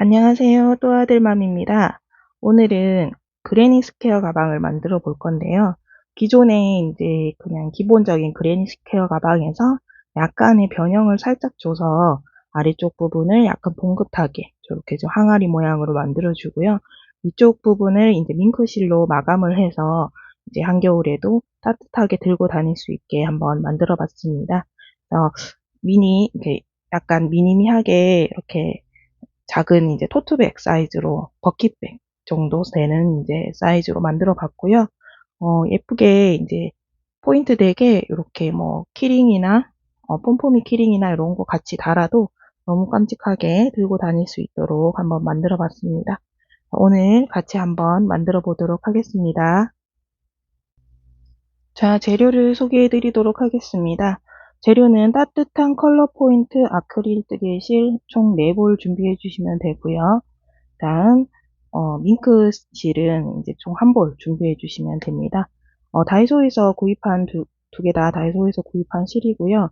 안녕하세요. 또아들맘입니다. 오늘은 그레니 스퀘어 가방을 만들어 볼 건데요. 기존에 이제 그냥 기본적인 그레니 스퀘어 가방에서 약간의 변형을 살짝 줘서 아래쪽 부분을 약간 봉긋하게 저렇게 좀 항아리 모양으로 만들어 주고요. 위쪽 부분을 이제 밍크실로 마감을 해서 이제 한겨울에도 따뜻하게 들고 다닐 수 있게 한번 만들어 봤습니다. 이렇게 약간 미니미하게 이렇게 작은 이제 토트백 사이즈로 버킷백 정도 되는 이제 사이즈로 만들어 봤고요. 예쁘게 이제 포인트 되게 이렇게 뭐 키링이나 폼포미 키링이나 이런 거 같이 달아도 너무 깜찍하게 들고 다닐 수 있도록 한번 만들어 봤습니다. 오늘 같이 한번 만들어 보도록 하겠습니다. 자, 재료를 소개해 드리도록 하겠습니다. 재료는 따뜻한 컬러 포인트 아크릴 뜨개실 총 4볼 준비해 주시면 되고요. 다음 밍크 실은 이제 총 한 볼 준비해 주시면 됩니다. 다이소에서 구입한 두 개 다 다이소에서 구입한 실이고요.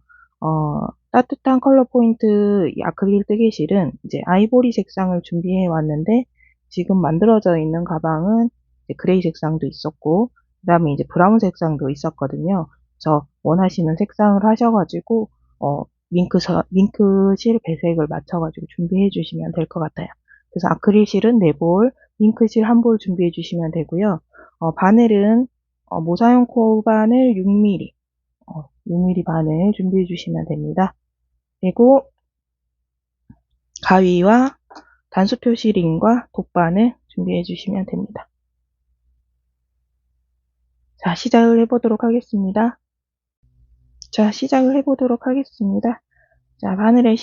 따뜻한 컬러 포인트 이 아크릴 뜨개실은 이제 아이보리 색상을 준비해 왔는데 지금 만들어져 있는 가방은 이제 그레이 색상도 있었고 그다음에 이제 브라운 색상도 있었거든요. 그래서 원하시는 색상을 하셔가지고 밍크 실 배색을 맞춰가지고 준비해 주시면 될 것 같아요. 그래서 아크릴 실은 4볼, 잉크실 1볼 준비해 주시면 되고요. 바늘은 모사용 코바늘 6mm, 6mm 바늘 준비해 주시면 됩니다. 그리고 가위와 단수표 시링과 돗바늘 준비해 주시면 됩니다. 자, 시작을 해보도록 하겠습니다. 자, 시작을 해보도록 하겠습니다. 자, 바늘에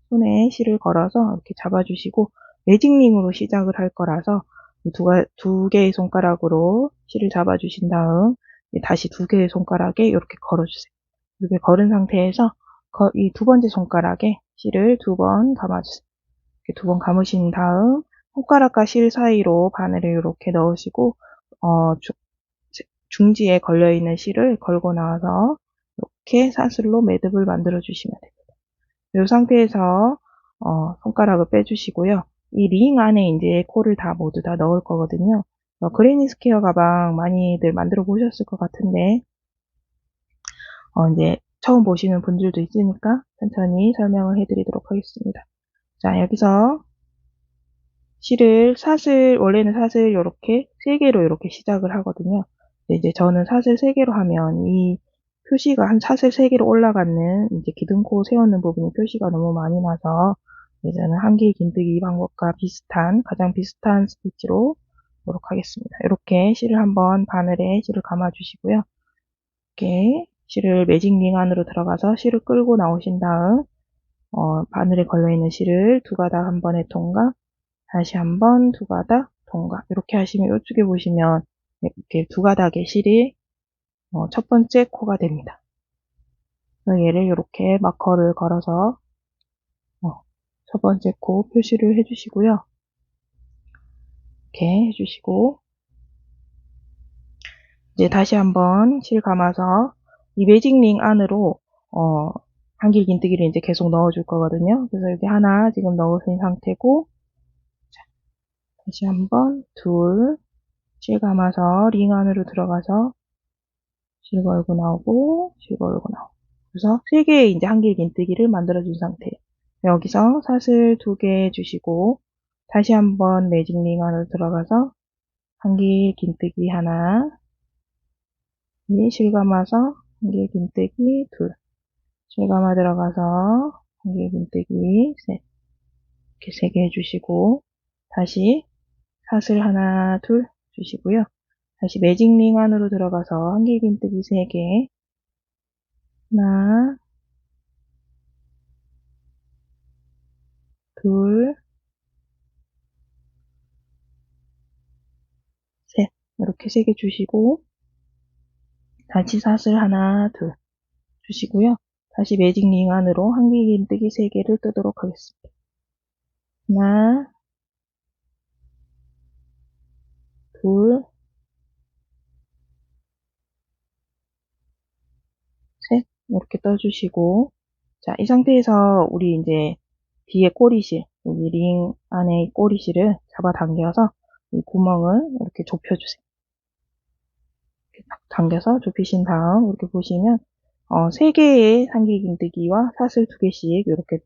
손에 실을 걸어서 이렇게 잡아주시고, 매직링으로 시작을 할 거라서, 두 개의 손가락으로 실을 잡아주신 다음, 다시 두 개의 손가락에 이렇게 걸어주세요. 이렇게 걸은 상태에서, 이 두 번째 손가락에 실을 2번 감아주세요. 이렇게 2번 감으신 다음, 손가락과 실 사이로 바늘을 이렇게 넣으시고, 중지에 걸려있는 실을 걸고 나와서, 이렇게 사슬로 매듭을 만들어 주시면 됩니다. 이 상태에서 손가락을 빼주시고요. 이 링 안에 이제 코를 다 모두 다 넣을 거거든요. 그레니 스퀘어 가방 많이들 만들어 보셨을 것 같은데 이제 처음 보시는 분들도 있으니까 천천히 설명을 해드리도록 하겠습니다. 자, 여기서 원래는 사슬 이렇게 3개로 이렇게 시작을 하거든요. 이제 저는 사슬 3개로 하면 이 표시가 한 사슬 3개로 올라가는 이제 기둥코 세우는 부분이 표시가 너무 많이 나서 저는 한길 긴뜨기 방법과 가장 비슷한 스티치로 하도록 하겠습니다. 이렇게 실을 한번 바늘에 실을 감아 주시고요. 이렇게 실을 매직링 안으로 들어가서 실을 끌고 나오신 다음 바늘에 걸려있는 실을 두 가닥 한 번에 통과, 다시 한번 두 가닥 통과. 이렇게 하시면 이쪽에 보시면 이렇게 두 가닥의 실이 첫 번째 코가 됩니다. 얘를 이렇게 마커를 걸어서 첫 번째 코 표시를 해주시고요. 이렇게 해주시고 이제 다시 한번 실 감아서 이 매직링 안으로 한길 긴뜨기를 이제 계속 넣어줄 거거든요. 그래서 여기 하나 지금 넣으신 상태고 다시 한번 실 감아서 링 안으로 들어가서 실 걸고 나오고 실 걸고 나오고 그래서 3개의 이제 한길 긴뜨기를 만들어준 상태예요. 여기서 사슬 2개 해주시고 다시 한번 매직링 안으로 들어가서 한길 긴뜨기 하나 실 감아서 한길 긴뜨기 실 감아 들어가서 한길 긴뜨기 셋 이렇게 3개 해주시고 다시 사슬 하나 주시고요. 다시 매직링 안으로 들어가서 한길 긴뜨기 3개 하나 셋 이렇게 3개 주시고 다시 사슬 하나 주시고요. 다시 매직링 안으로 한길 긴뜨기 3개를 뜨도록 하겠습니다. 하나 셋 이렇게 떠주시고 자, 이 상태에서 우리 이제 뒤에 꼬리실 여기 링 안에 이 꼬리실을 잡아당겨서 이 구멍을 이렇게 좁혀주세요. 이렇게 딱 당겨서 좁히신 다음 이렇게 보시면 3개의 상기긴뜨기와 사슬 2개씩 이렇게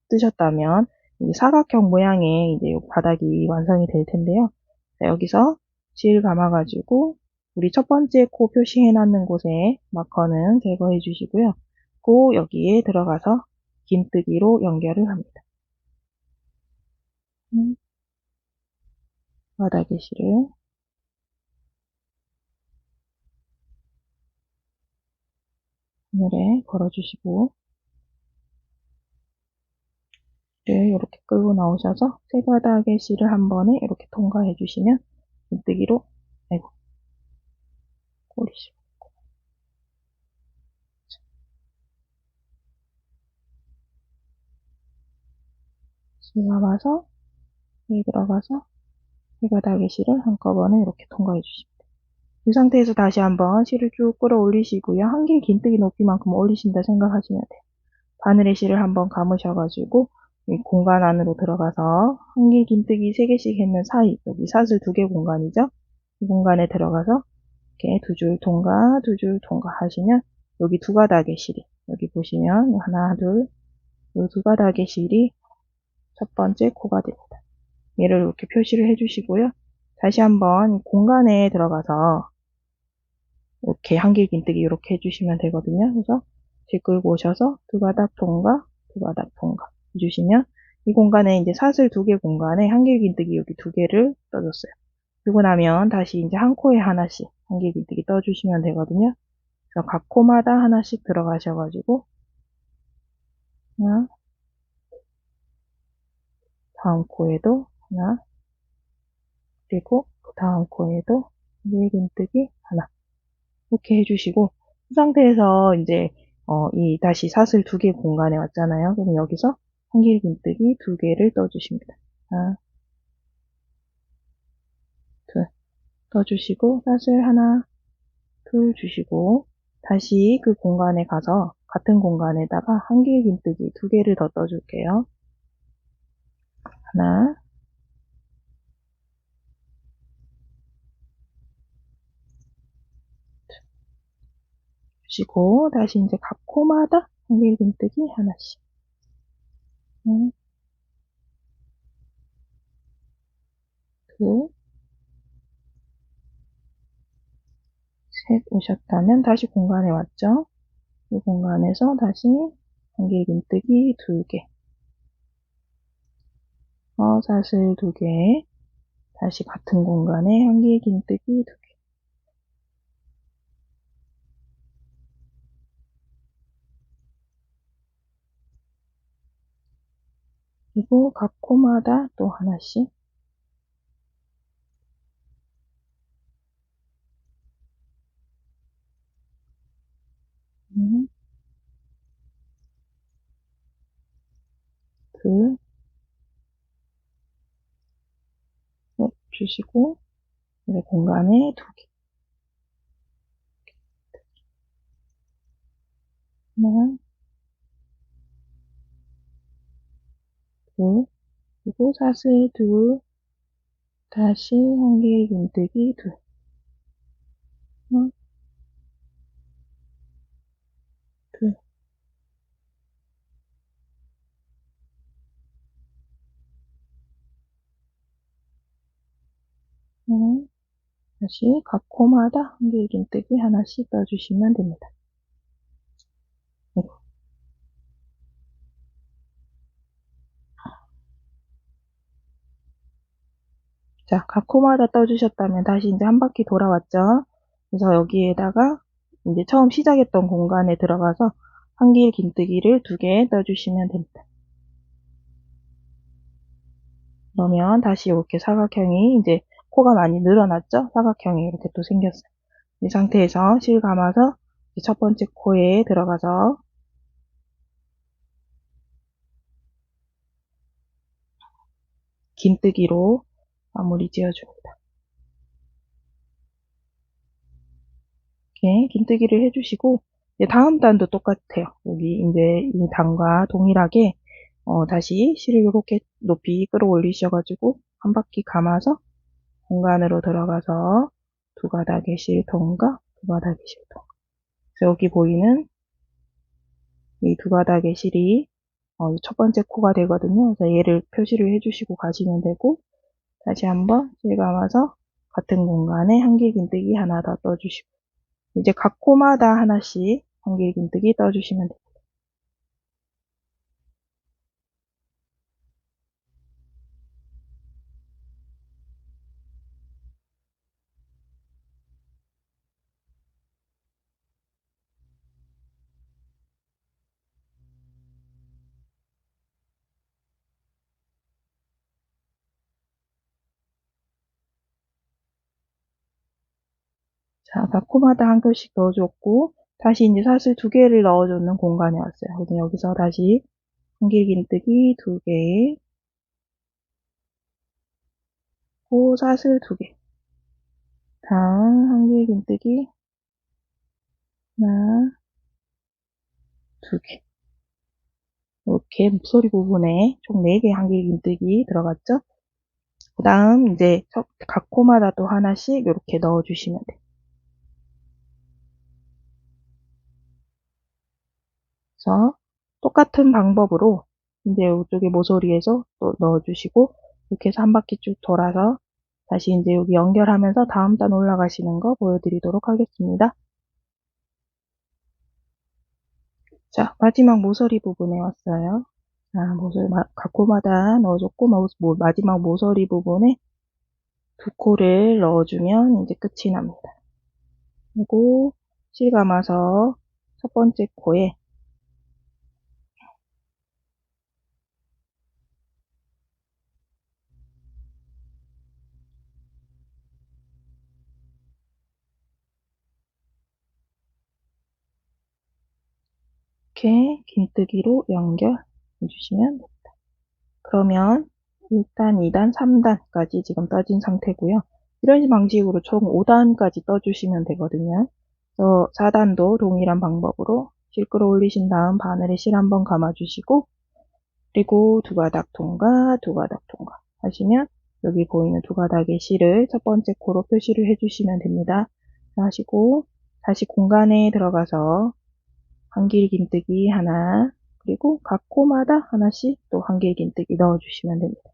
뜨셨다면 이제 사각형 모양의 이제 바닥이 완성이 될 텐데요. 자, 여기서 실 감아가지고 우리 첫 번째 코 표시해놨는 곳에 마커는 제거해 주시고요. 그 여기에 들어가서 긴뜨기로 연결을 합니다. 바닥의 실을 하늘에 걸어주시고 이렇게 끌고 나오셔서 세 바닥의 실을 한 번에 이렇게 통과해 주시면 긴뜨기로 아이고 꼬리실 실 감아서 여기 들어가서 세 바닥의 실을 한꺼번에 이렇게 통과해 주십니다. 이 상태에서 다시 한번 실을 쭉 끌어올리시고요. 한길 긴뜨기 높이만큼 올리신다 생각하시면 돼요. 바늘의 실을 한번 감으셔가지고 이 공간 안으로 들어가서 한길 긴뜨기 3개씩 했는 사이, 여기 사슬 2개 공간이죠. 이 공간에 들어가서 이렇게 2줄 통과, 2줄 통과 하시면 여기 2가닥의 실이, 여기 보시면 하나, 둘, 이 2가닥의 실이 첫 번째 코가 됩니다. 얘를 이렇게 표시를 해주시고요. 다시 한번 공간에 들어가서 이렇게 한길 긴뜨기 이렇게 해주시면 되거든요. 그래서 실 끌고 오셔서 2가닥 통과, 2가닥 통과 해주시면 이 공간에 이제 사슬 2개 공간에 한길 긴뜨기 여기 2개를 떠줬어요. 그리고 나면 다시 이제 한 코에 하나씩 한길 긴뜨기 떠주시면 되거든요. 그래서 각 코마다 하나씩 들어가셔가지고 하나, 다음 코에도 하나, 그리고 그 다음 코에도 한길 긴뜨기 하나 이렇게 해주시고 이 상태에서 이제 이 다시 사슬 2개 공간에 왔잖아요. 그럼 여기서 한길 긴뜨기 2개를 떠주십니다. 하나, 둘 떠주시고 사슬 하나, 둘 주시고 다시 그 공간에 가서 같은 공간에다가 한길 긴뜨기 2개를 더 떠줄게요. 하나, 주시고 다시 이제 각 코마다 한길 긴뜨기 하나씩. 둘, 셋 오셨다면 다시 공간에 왔죠. 이 공간에서 다시 한길 긴뜨기 2개, 사슬 2개, 다시 같은 공간에 한길 긴뜨기 2개. 그리고 각 코마다 또 하나씩. 둘, 셋 주시고 이제 공간에 2개. 하나, 둘, 그리고 사슬 2, 다시 한길 긴뜨기 2. 하나, 둘, 하나, 다시 각 코마다 한길 긴뜨기 하나씩 떠주시면 됩니다. 자, 각 코마다 떠주셨다면 다시 이제 한 바퀴 돌아왔죠. 그래서 여기에다가 이제 처음 시작했던 공간에 들어가서 한길 긴뜨기를 2개 떠주시면 됩니다. 그러면 다시 이렇게 사각형이 이제 코가 많이 늘어났죠? 사각형이 이렇게 또 생겼어요. 이 상태에서 실 감아서 첫 번째 코에 들어가서 긴뜨기로 마무리 지어줍니다. 이렇게 긴뜨기를 해주시고 이제 다음 단도 똑같아요. 여기 이제 이 단과 동일하게 다시 실을 이렇게 높이 끌어올리셔가지고 한 바퀴 감아서 공간으로 들어가서 두 가닥의 실 통과, 두 가닥의 실 통과. 그래서 여기 보이는 이 두 가닥의 실이 첫 번째 코가 되거든요. 그래서 얘를 표시를 해주시고 가시면 되고, 다시 한번 실 감아서 같은 공간에 한길긴뜨기 하나 더 떠주시고, 이제 각 코마다 하나씩 한길긴뜨기 떠주시면 됩니다. 자, 각 코마다 한 끗씩 넣어줬고, 다시 이제 사슬 두 개를 넣어주는 공간에 왔어요. 그래서 여기서 다시 한길긴뜨기 두 개, 코 사슬 두 개, 다음 한길긴뜨기 하나, 두 개. 이렇게 목소리 부분에 총 4개 한길긴뜨기 들어갔죠? 그 다음 이제 각 코마다 또 하나씩 이렇게 넣어주시면 돼요. 그래서 똑같은 방법으로 이제 이쪽에 모서리에서 또 넣어주시고 이렇게 해서 한 바퀴 쭉 돌아서 다시 이제 여기 연결하면서 다음 단 올라가시는 거 보여드리도록 하겠습니다. 자, 마지막 모서리 부분에 왔어요. 자, 모서리 각 코마다 넣어줬고 마지막 모서리 부분에 두 코를 넣어주면 이제 끝이 납니다. 그리고 실 감아서 첫 번째 코에 이렇게 긴뜨기로 연결해 주시면 됩니다. 그러면 1단, 2단, 3단까지 지금 떠진 상태고요. 이런 방식으로 총 5단까지 떠주시면 되거든요. 그래서 4단도 동일한 방법으로 실 끌어올리신 다음 바늘에 실 한번 감아주시고 그리고 두 가닥 통과, 두 가닥 통과 하시면 여기 보이는 두 가닥의 실을 첫 번째 코로 표시를 해주시면 됩니다. 하시고 다시 공간에 들어가서 한길긴뜨기 하나, 그리고 각 코마다 하나씩 또 한길긴뜨기 넣어주시면 됩니다.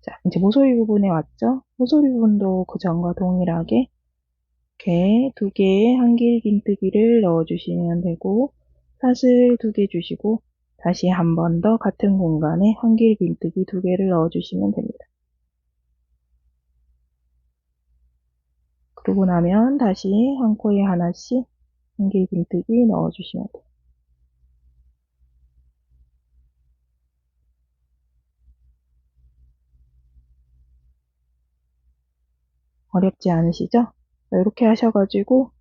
자, 이제 모서리 부분에 왔죠? 모서리 부분도 그 전과 동일하게 이렇게 두 개의 한길긴뜨기를 넣어주시면 되고 사슬 두 개 주시고 다시 한 번 더 같은 공간에 한길긴뜨기 두 개를 넣어주시면 됩니다. 그러고 나면 다시 한 코에 하나씩 한길긴뜨기 넣어주시면 돼요. 어렵지 않으시죠? 이렇게 하셔가지고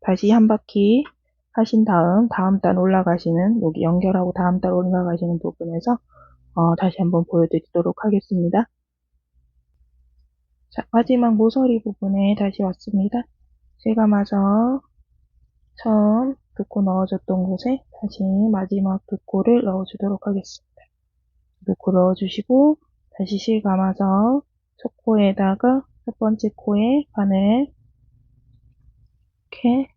다시 한 바퀴 하신 다음 단 올라가시는 여기 연결하고 다음 단 올라가시는 부분에서 다시 한번 보여드리도록 하겠습니다. 자, 마지막 모서리 부분에 다시 왔습니다. 실 감아서 처음 두 코 넣어줬던 곳에 다시 마지막 두 코를 넣어주도록 하겠습니다. 두 코 넣어주시고 다시 실 감아서 첫 코에다가 첫 번째 코에 바늘 이렇게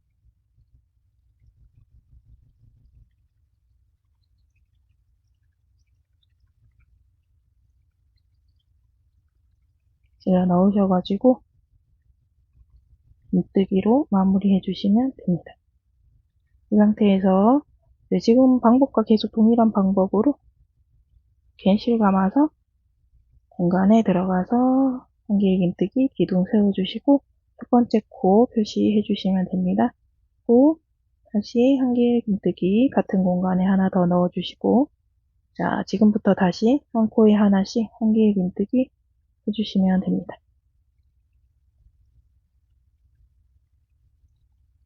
찔러 넣으셔가지고 밑뜨기로 마무리해 주시면 됩니다. 이 상태에서 지금 방법과 계속 동일한 방법으로 이렇게 실 감아서 공간에 들어가서 한길긴뜨기 기둥 세워주시고 첫 번째 코 표시해 주시면 됩니다. 코, 다시 한길 긴뜨기 같은 공간에 하나 더 넣어주시고, 자, 지금부터 다시 한 코에 하나씩 한길 긴뜨기 해주시면 됩니다.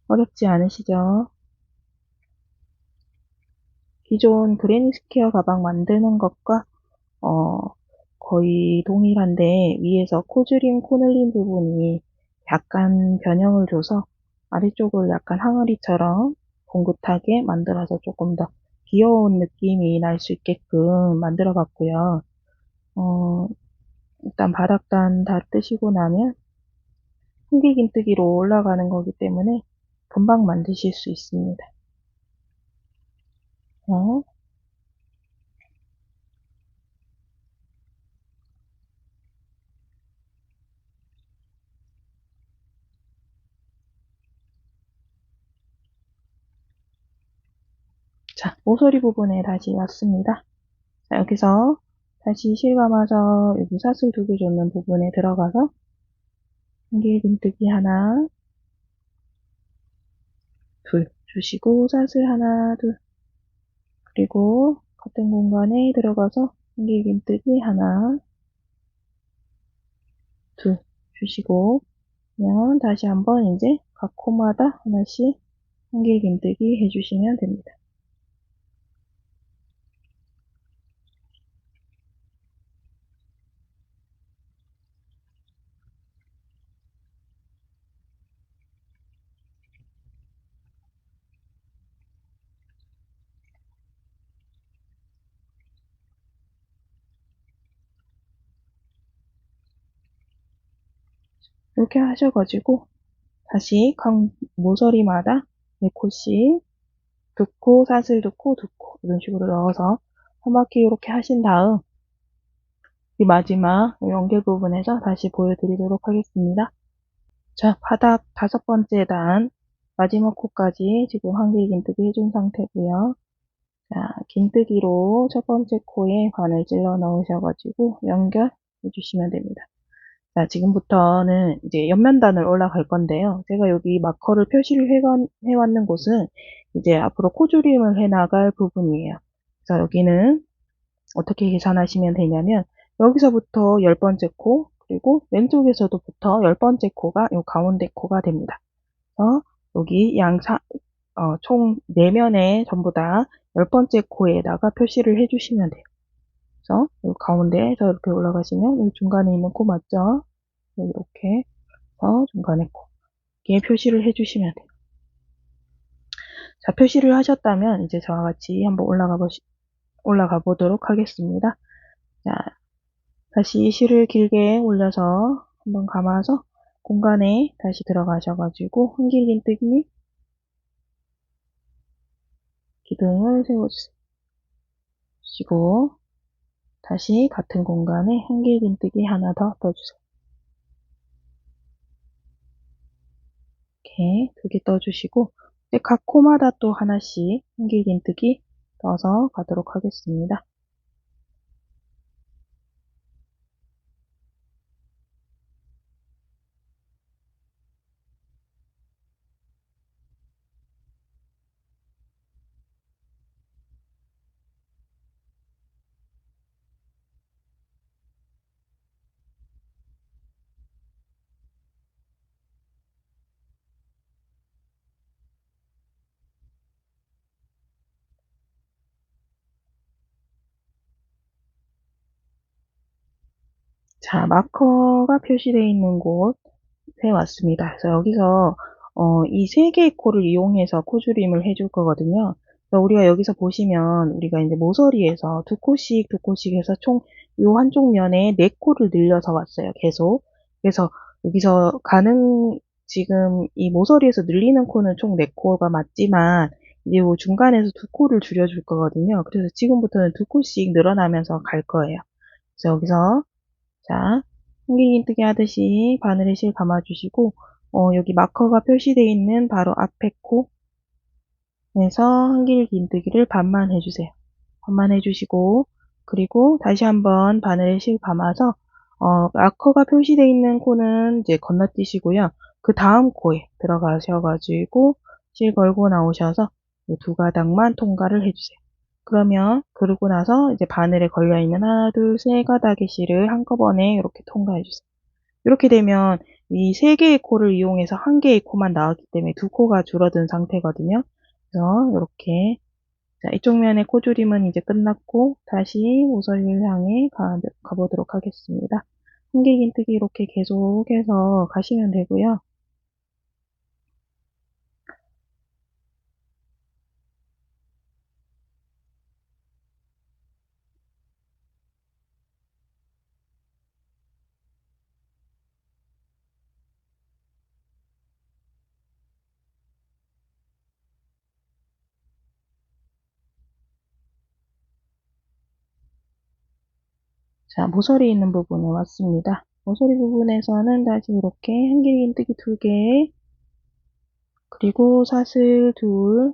어렵지 않으시죠? 기존 그레니 스퀘어 가방 만드는 것과 거의 동일한데 위에서 코줄임, 코늘림 부분이 약간 변형을 줘서 아래쪽을 약간 항아리처럼 봉긋하게 만들어서 조금 더 귀여운 느낌이 날 수 있게끔 만들어 봤고요. 일단 바닥단 다 뜨시고 나면 한길긴뜨기로 올라가는 거기 때문에 금방 만드실 수 있습니다. 어? 자, 모서리 부분에 다시 왔습니다. 자, 여기서 다시 실 감아서 여기 사슬 2개 줬는 부분에 들어가서 한길긴뜨기 하나, 둘 주시고 사슬 하나, 둘 그리고 같은 공간에 들어가서 한길긴뜨기 하나, 둘 주시고 그러면 다시 한번 이제 각 코마다 하나씩 한길긴뜨기 해주시면 됩니다. 이렇게 하셔가지고 다시 각 모서리마다 4코씩 2코, 사슬 2코, 2코 이런 식으로 넣어서 한 바퀴 이렇게 하신 다음 이 마지막 연결 부분에서 다시 보여드리도록 하겠습니다. 자, 바닥 5번째 단 마지막 코까지 지금 한길긴뜨기 해준 상태고요. 자, 긴뜨기로 첫 번째 코에 바늘 찔러 넣으셔가지고 연결해 주시면 됩니다. 자, 지금부터는 이제 옆면단을 올라갈 건데요. 제가 여기 마커를 표시를 해왔는 곳은 이제 앞으로 코줄임을 해나갈 부분이에요. 그래서 여기는 어떻게 계산하시면 되냐면 여기서부터 10번째 코 그리고 왼쪽에서도부터 10번째 코가 이 가운데 코가 됩니다. 그래서 여기 총 4면에 전부 다 10번째 코에다가 표시를 해주시면 돼요. 그래서 이 가운데에서 이렇게 올라가시면 이 중간에 있는 코 맞죠? 이렇게 해서 중간에 코 이렇게 표시를 해주시면 돼요. 자, 표시를 하셨다면 이제 저와 같이 한번 올라가 보도록 하겠습니다. 자, 다시 실을 길게 올려서 한번 감아서 공간에 다시 들어가셔가지고 한길긴뜨기 기둥을 세워주세요. 그리고 다시 같은 공간에 한길긴뜨기 하나 더 떠주세요. 이렇게 2개 떠주시고 이제 각 코마다 또 하나씩 한길긴뜨기 떠서 가도록 하겠습니다. 자, 마커가 표시되어 있는 곳에 왔습니다. 그래서 여기서 이 3개의 코를 이용해서 코줄임을 해줄 거거든요. 그래서 우리가 여기서 보시면 우리가 이제 모서리에서 2코씩 해서 총 요 한쪽 면에 4코를 늘려서 왔어요. 계속. 그래서 여기서 지금 이 모서리에서 늘리는 코는 총 4코가 맞지만 이제 요 중간에서 2코를 줄여줄 거거든요. 그래서 지금부터는 2코씩 늘어나면서 갈 거예요. 그래서 여기서 자, 한길긴뜨기 하듯이 바늘에 실 감아주시고 여기 마커가 표시되어 있는 바로 앞에 코에서 한길긴뜨기를 반만 해주세요. 반만 해주시고 그리고 다시 한번 바늘에 실 감아서 마커가 표시되어 있는 코는 이제 건너뛰시고요. 그 다음 코에 들어가셔가지고 실 걸고 나오셔서 이 두 가닥만 통과를 해주세요. 그러면 그러고 나서 이제 바늘에 걸려있는 하나, 둘, 세 가닥의 실을 한꺼번에 이렇게 통과해주세요. 이렇게 되면 이 세 개의 코를 이용해서 한 개의 코만 나왔기 때문에 두 코가 줄어든 상태거든요. 그래서 이렇게 자, 이쪽 면의 코줄임은 이제 끝났고 다시 모서리를 향해 가보도록 하겠습니다. 한길긴뜨기 이렇게 계속해서 가시면 되고요. 자, 모서리 있는 부분에 왔습니다. 모서리 부분에서는 다시 이렇게 한길긴뜨기 2개, 그리고 사슬 둘,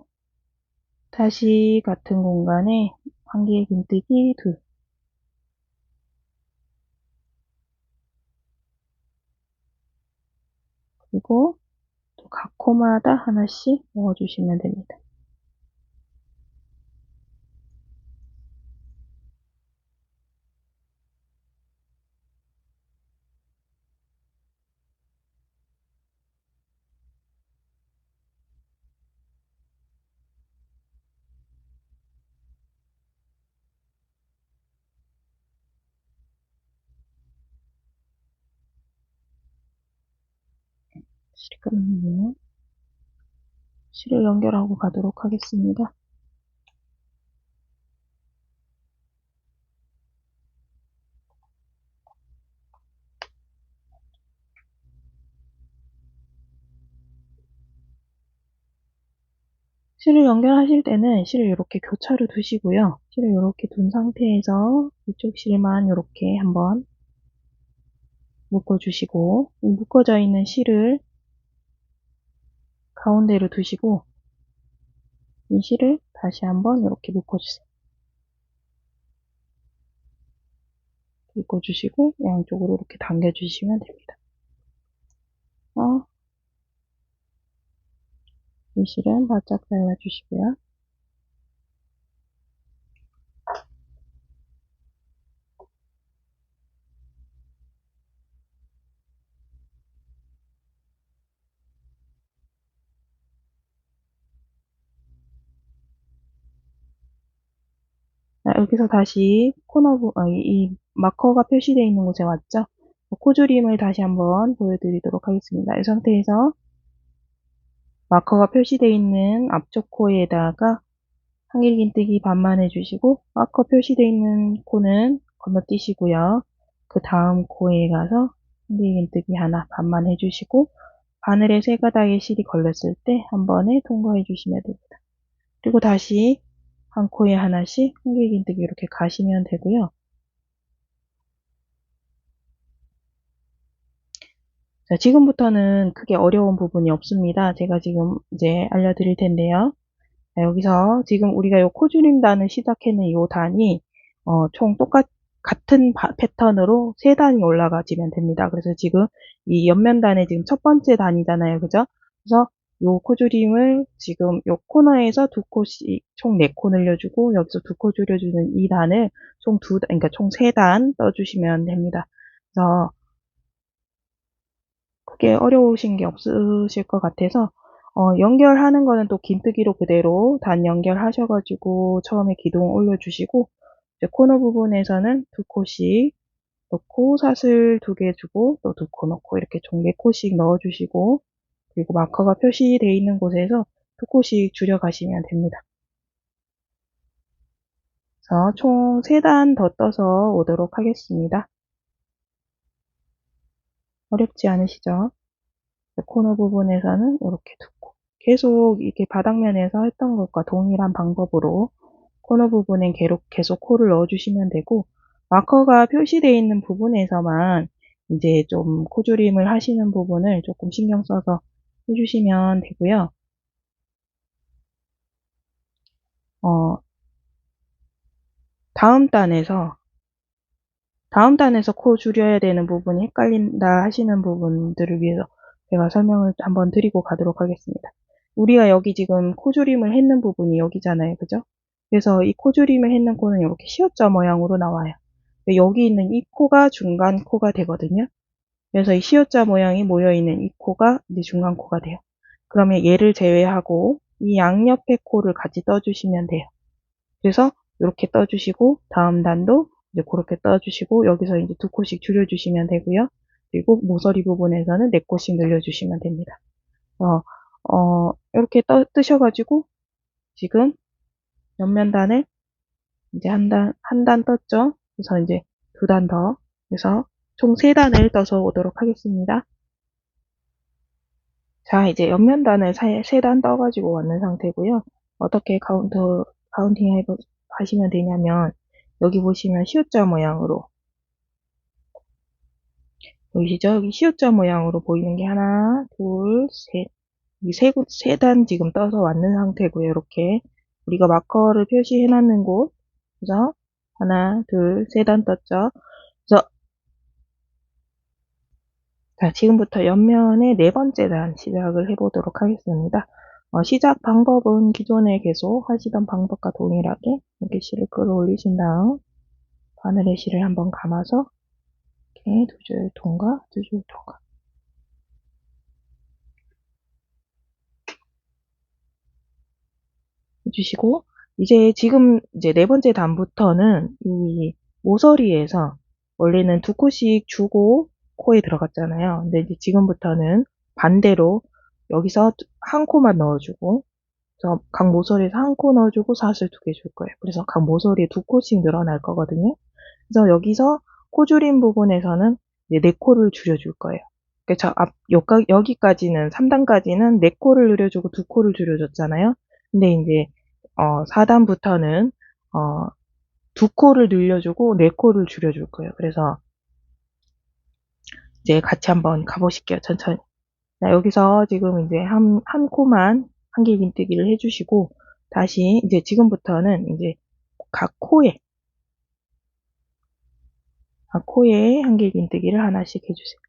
다시 같은 공간에 한길긴뜨기 2, 그리고 또 각 코마다 하나씩 넣어주시면 됩니다. 지금요. 실을 연결하고 가도록 하겠습니다. 실을 연결하실 때는 실을 이렇게 교차로 두시고요. 실을 이렇게 둔 상태에서 이쪽 실만 이렇게 한번 묶어주시고, 이 묶어져 있는 실을 가운데로 두시고, 이 실을 다시 한번 이렇게 묶어주세요. 묶어주시고, 양쪽으로 이렇게 당겨주시면 됩니다. 이 실은 바짝 잘라주시고요. 자, 여기서 다시 이 마커가 표시되어 있는 곳에 왔죠? 코줄임을 다시 한번 보여드리도록 하겠습니다. 이 상태에서 마커가 표시되어 있는 앞쪽 코에다가 한길긴뜨기 반만 해주시고, 마커 표시되어 있는 코는 건너뛰시고요. 그 다음 코에 가서 한길긴뜨기 하나 반만 해주시고, 바늘에 세 가닥의 실이 걸렸을 때 한 번에 통과해 주시면 됩니다. 그리고 다시 한 코에 하나씩 한길긴뜨기 이렇게 가시면 되고요. 자, 지금부터는 크게 어려운 부분이 없습니다. 제가 지금 이제 알려드릴 텐데요. 자, 여기서 지금 우리가 요 코줄임단을 시작해는 요 단이 총 같은 패턴으로 3단이 올라가지면 됩니다. 그래서 지금 이 옆면단의 지금 첫 번째 단이잖아요. 그죠? 그래서 요 코줄임을 지금 요 코너에서 2코씩 총 4코 늘려주고 여기서 2코 줄여주는 이 단을 그러니까 총 3단 떠주시면 됩니다. 그래서 크게 어려우신 게 없으실 것 같아서 연결하는 거는 또 긴뜨기로 그대로 단 연결하셔가지고 처음에 기둥 올려주시고 이제 코너 부분에서는 2코씩 넣고 사슬 2개 주고 또 2코 넣고 이렇게 총 4코씩 넣어주시고 그리고 마커가 표시되어 있는 곳에서 2코씩 줄여가시면 됩니다. 그래서 총 3단 더 떠서 오도록 하겠습니다. 어렵지 않으시죠? 코너 부분에서는 이렇게 두고 계속 이렇게 바닥면에서 했던 것과 동일한 방법으로 코너 부분엔 계속 코를 넣어주시면 되고 마커가 표시되어 있는 부분에서만 이제 좀 코줄임을 하시는 부분을 조금 신경 써서 해주시면 되고요. 다음 단에서 코 줄여야 되는 부분이 헷갈린다 하시는 부분들을 위해서 제가 설명을 한번 드리고 가도록 하겠습니다. 우리가 여기 지금 코조림을 했는 부분이 여기잖아요. 그죠? 그래서 이 코조림을 했는 코는 이렇게 시옷자 모양으로 나와요. 여기 있는 이 코가 중간 코가 되거든요. 그래서 이 시옷자 모양이 모여있는 이 코가 이제 중간 코가 돼요. 그러면 얘를 제외하고 이 양옆에 코를 같이 떠주시면 돼요. 그래서 이렇게 떠주시고 다음 단도 이제 그렇게 떠주시고 여기서 이제 두 코씩 줄여주시면 되고요. 그리고 모서리 부분에서는 네 코씩 늘려주시면 됩니다. 이렇게 뜨셔가지고 지금 옆면단을 이제 한 단 떴죠. 그래서 이제 두 단 더, 그래서 총 세 단을 떠서 오도록 하겠습니다. 자, 이제 옆면단을 세 단 떠가지고 왔는 상태고요. 어떻게 카운팅 하시면 되냐면, 여기 보시면 시옷자 모양으로, 보이시죠? 여기 시옷자 모양으로 보이는 게 하나, 둘, 셋. 이 세 단 지금 떠서 왔는 상태고요. 이렇게. 우리가 마커를 표시해 놨는 곳. 그래서 하나, 둘, 세 단 떴죠? 그래서, 자, 지금부터 옆면의 네 번째 단 시작을 해보도록 하겠습니다. 시작 방법은 기존에 계속 하시던 방법과 동일하게 이렇게 실을 끌어올리신 다음 바늘에 실을 한번 감아서 이렇게 두 줄 통과, 두 줄 통과 해주시고 지금 네 번째 단부터는 이 모서리에서 원래는 두 코씩 주고 코에 들어갔잖아요. 근데 이제 지금부터는 반대로 여기서 한 코만 넣어주고 각 모서리에서 한 코 넣어주고 사슬 두 개 줄 거예요. 그래서 각 모서리에 두 코씩 늘어날 거거든요. 그래서 여기서 코 줄인 부분에서는 이제 네 코를 줄여줄 거예요. 그래서 여기까지는 3단까지는 네 코를 늘려주고 두 코를 줄여줬잖아요. 근데 이제 4단부터는 두 코를 늘려주고 네 코를 줄여줄 거예요. 그래서 이제 같이 한번 가보실게요. 천천히. 자, 여기서 지금 이제 한 코만 한길긴뜨기를 해주시고 다시 이제 지금부터는 이제 각 코에 한길긴뜨기를 하나씩 해주세요.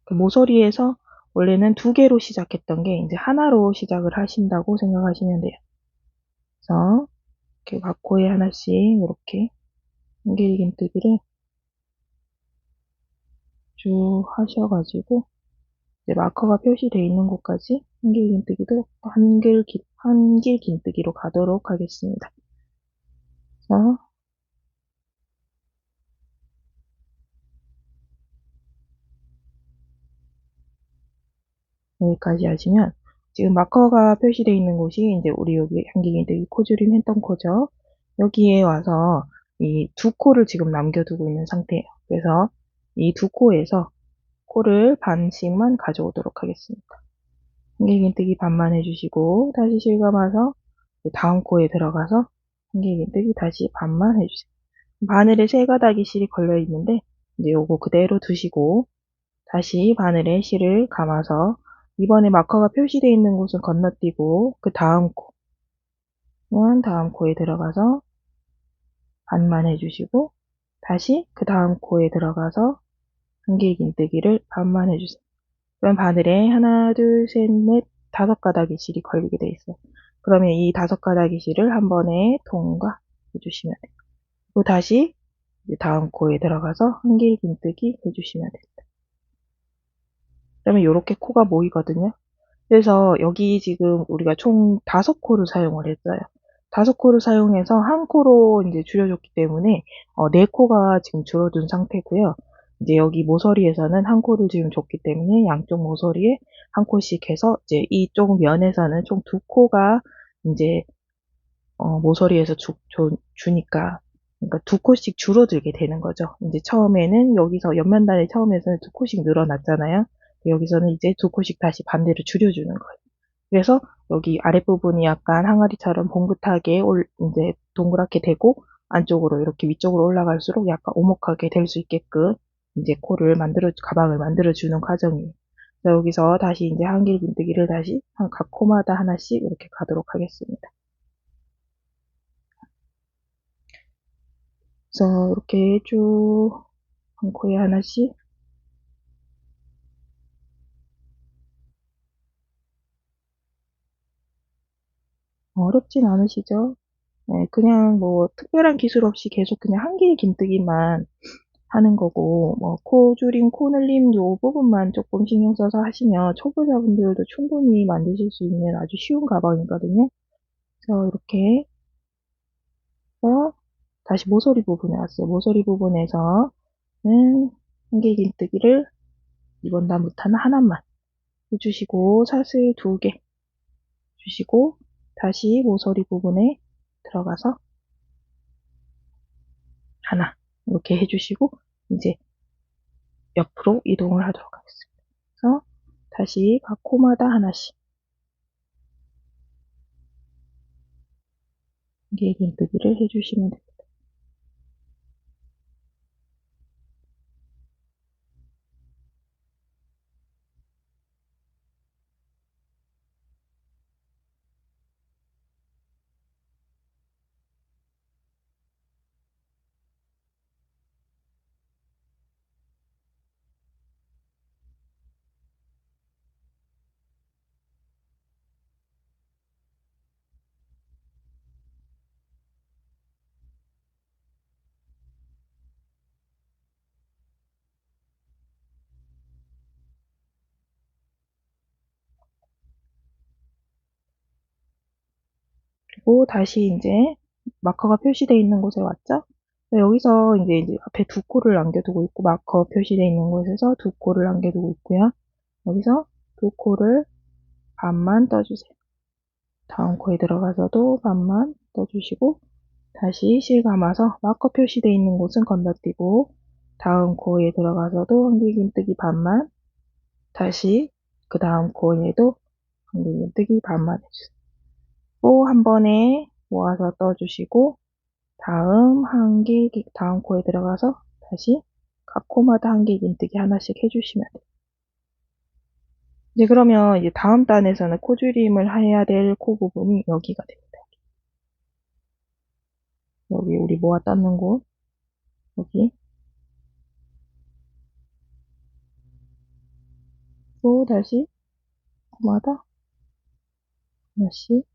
그 모서리에서 원래는 두 개로 시작했던 게 이제 하나로 시작을 하신다고 생각하시면 돼요. 그래서 이렇게 각 코에 하나씩 이렇게 한길긴뜨기를 쭉 하셔가지고 이제 마커가 표시되어 있는 곳까지 한길긴뜨기도 한길긴뜨기로 가도록 하겠습니다. 그래서 여기까지 하시면 지금 마커가 표시되어 있는 곳이 이제 우리 여기 한길긴뜨기 코줄임 했던 코죠. 여기에 와서 이 두 코를 지금 남겨두고 있는 상태예요. 그래서 이 두 코에서 코를 반씩만 가져오도록 하겠습니다. 한길긴뜨기 반만 해주시고 다시 실감아서 다음 코에 들어가서 한길긴뜨기 다시 반만 해주세요. 바늘에 세 가닥이 실이 걸려 있는데 이제 요거 그대로 두시고 다시 바늘에 실을 감아서 이번에 마커가 표시되어 있는 곳은 건너뛰고 그 다음 다음 코에 들어가서 반만 해주시고 다시 그 다음 코에 들어가서 한길긴뜨기를 반만 해주세요. 그럼 바늘에 하나, 둘, 셋, 넷, 다섯 가닥의 실이 걸리게 돼 있어요. 그러면 이 다섯 가닥의 실을 한 번에 통과 해주시면 돼요. 그리고 다시 다음 코에 들어가서 한길긴뜨기 해주시면 됩니다. 그러면 이렇게 코가 모이거든요. 그래서 여기 지금 우리가 총 5코를 사용을 했어요. 5코를 사용해서 한 코로 이제 줄여줬기 때문에 4코가 지금 줄어든 상태고요. 이제 여기 모서리에서는 한 코를 지금 줬기 때문에 양쪽 모서리에 한 코씩 해서 이제 이쪽 면에서는 총 2코가 이제 모서리에서 주니까 그러니까 2코씩 줄어들게 되는 거죠. 이제 처음에는 여기서 옆면단의 처음에서는 2코씩 늘어났잖아요. 여기서는 이제 2코씩 다시 반대로 줄여주는 거예요. 그래서 여기 아랫부분이 약간 항아리처럼 봉긋하게 이제 동그랗게 되고 안쪽으로 이렇게 위쪽으로 올라갈수록 약간 오목하게 될 수 있게끔 이제 가방을 만들어주는 과정이에요. 여기서 다시 이제 한길긴뜨기를 다시 각 코마다 하나씩 이렇게 가도록 하겠습니다. 그래서 이렇게 쭉 한 코에 하나씩. 어렵진 않으시죠? 네, 그냥 뭐 특별한 기술 없이 계속 그냥 한 개의 긴뜨기만 하는 거고, 뭐 코 줄임, 코 늘림 요 부분만 조금 신경 써서 하시면 초보자분들도 충분히 만드실 수 있는 아주 쉬운 가방이거든요. 그래서 이렇게 해서 다시 모서리 부분에 왔어요. 모서리 부분에서는 한 개 긴뜨기를 이번 단부터는 하나만 해주시고, 사슬 2개 주시고, 다시 모서리 부분에 들어가서 하나 이렇게 해주시고, 이제 옆으로 이동을 하도록 하겠습니다. 그래서 다시 각 코마다 하나씩 긴뜨기를 해주시면 됩니다. 그리고 다시 이제 마커가 표시되어 있는 곳에 왔죠? 여기서 이제 앞에 두 코를 남겨두고 있고, 마커 표시되어 있는 곳에서 두 코를 남겨두고 있고요. 여기서 두 코를 반만 떠주세요. 다음 코에 들어가서도 반만 떠주시고, 다시 실 감아서 마커 표시되어 있는 곳은 건너뛰고, 다음 코에 들어가서도 한길긴뜨기 반만, 다시 그 다음 코에도 한길긴뜨기 반만 해주세요. 또 한 번에 모아서 떠주시고, 다음 코에 들어가서 다시 각 코마다 한길긴뜨기 하나씩 해주시면 돼요. 이제 그러면 이제 다음 단에서는 코줄임을 해야 될 코 부분이 여기가 됩니다. 여기 우리 모아 땄는 곳, 여기. 또 다시 코마다 하나씩.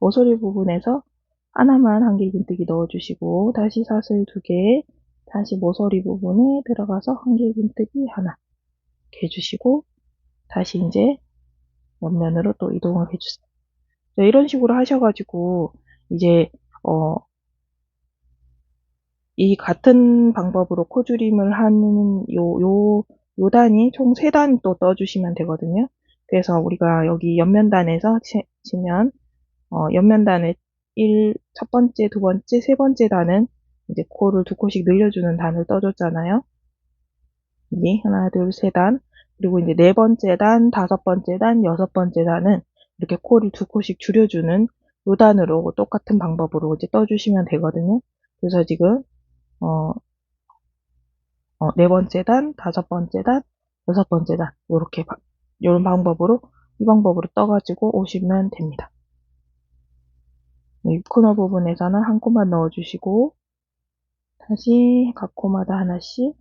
모서리 부분에서 하나만 한길긴뜨기 넣어주시고, 다시 사슬 2개, 다시 모서리 부분에 들어가서 한길긴뜨기 하나 이렇게 해주시고, 다시 이제 옆면으로 또 이동을 해주세요. 이런 식으로 하셔가지고 이제 이 같은 방법으로 코줄임을 하는 요 단이 총 3단 또 떠주시면 되거든요. 그래서 우리가 여기 옆면단에서 치면 옆면단에 첫 번째, 두 번째, 세 번째 단은 이제 코를 두 코씩 늘려주는 단을 떠줬잖아요. 여기 하나, 둘, 세 단. 그리고 이제 네 번째 단, 다섯 번째 단, 여섯 번째 단은 이렇게 코를 두 코씩 줄여주는 요 단으로 똑같은 방법으로 이제 떠주시면 되거든요. 그래서 지금 네 번째 단, 다섯 번째 단, 여섯 번째 단 요렇게 요런 방법으로 이 방법으로 떠가지고 오시면 됩니다. 이 코너 부분에서는 한 코만 넣어주시고, 다시 각 코마다 하나씩.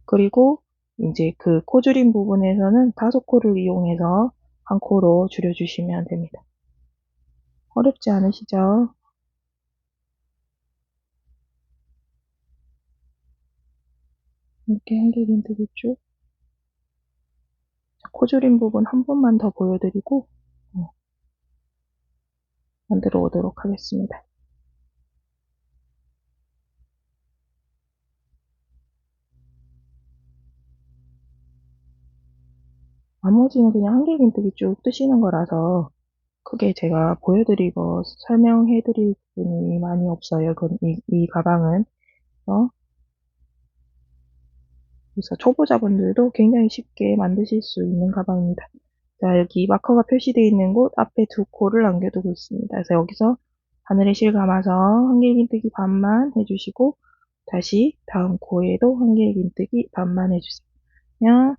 그리고 이제 그 코줄임 부분에서는 5코를 이용해서 한 코로 줄여주시면 됩니다. 어렵지 않으시죠? 이렇게 한길긴뜨기 쭉. 코줄임 부분 한 번만 더 보여드리고 만들어 오도록 하겠습니다. 나머지는 그냥 한길긴뜨기 쭉 뜨시는 거라서 크게 제가 보여드리고 설명해드릴 부분이 많이 없어요. 이 가방은. 그래서 초보자분들도 굉장히 쉽게 만드실 수 있는 가방입니다. 자, 여기 마커가 표시되어 있는 곳 앞에 두 코를 남겨두고 있습니다. 그래서 여기서 바늘에 실 감아서 한길긴뜨기 반만 해주시고 다시 다음 코에도 한길긴뜨기 반만 해주세요. 그냥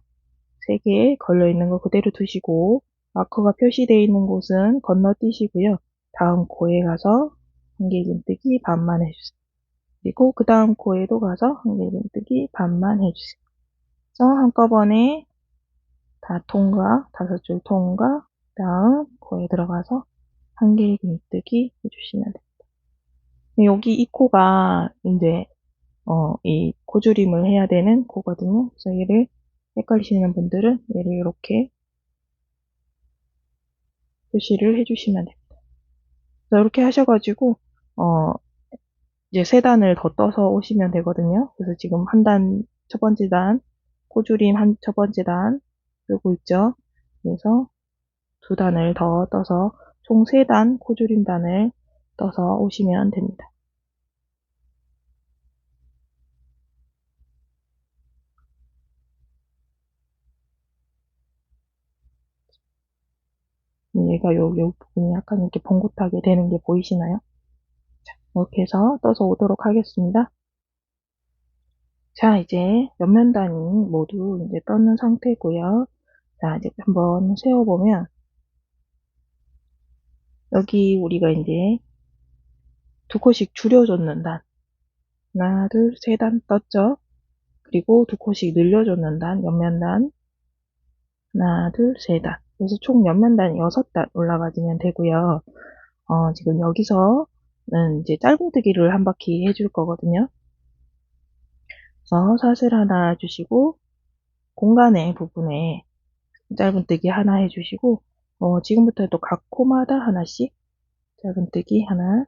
3개 걸려있는 거 그대로 두시고 마커가 표시되어 있는 곳은 건너뛰시고요. 다음 코에 가서 한길긴뜨기 반만 해주세요. 그리고 그 다음 코에도 가서 한길긴뜨기 반만 해주세요. 그래서 한꺼번에 다 통과, 5줄 통과, 다음 코에 들어가서 한길긴뜨기 해주시면 돼요. 여기 이 코가 이제 이 코줄임을 해야 되는 코거든요. 그래서 얘를 헷갈리시는 분들은 얘를 이렇게 표시를 해주시면 됩니다. 그래서 이렇게 하셔가지고 이제 3단을 더 떠서 오시면 되거든요. 그래서 지금 첫 번째 단, 코줄임 첫 번째 단 그리고 있죠. 그래서 2단을 더 떠서 총 3단 코줄임단을 떠서 오시면 됩니다. 얘가 요 부분이 약간 이렇게 봉긋하게 되는 게 보이시나요? 자, 이렇게 해서 떠서 오도록 하겠습니다. 자, 이제 옆면단이 모두 이제 떴는 상태고요. 자, 이제 한번 세워보면 여기 우리가 이제 2코씩 줄여줬는 단 하나, 둘, 3단 떴죠? 그리고 2코씩 늘려줬는 단, 옆면단 하나, 둘, 3단. 그래서 총 옆면단이 6단 올라가지면 되고요. 지금 여기서는 이제 짧은뜨기를 한 바퀴 해줄 거거든요. 그래서 사슬 하나 주시고 공간의 부분에 짧은뜨기 하나 해주시고 지금부터 또 각 코마다 하나씩 짧은뜨기 하나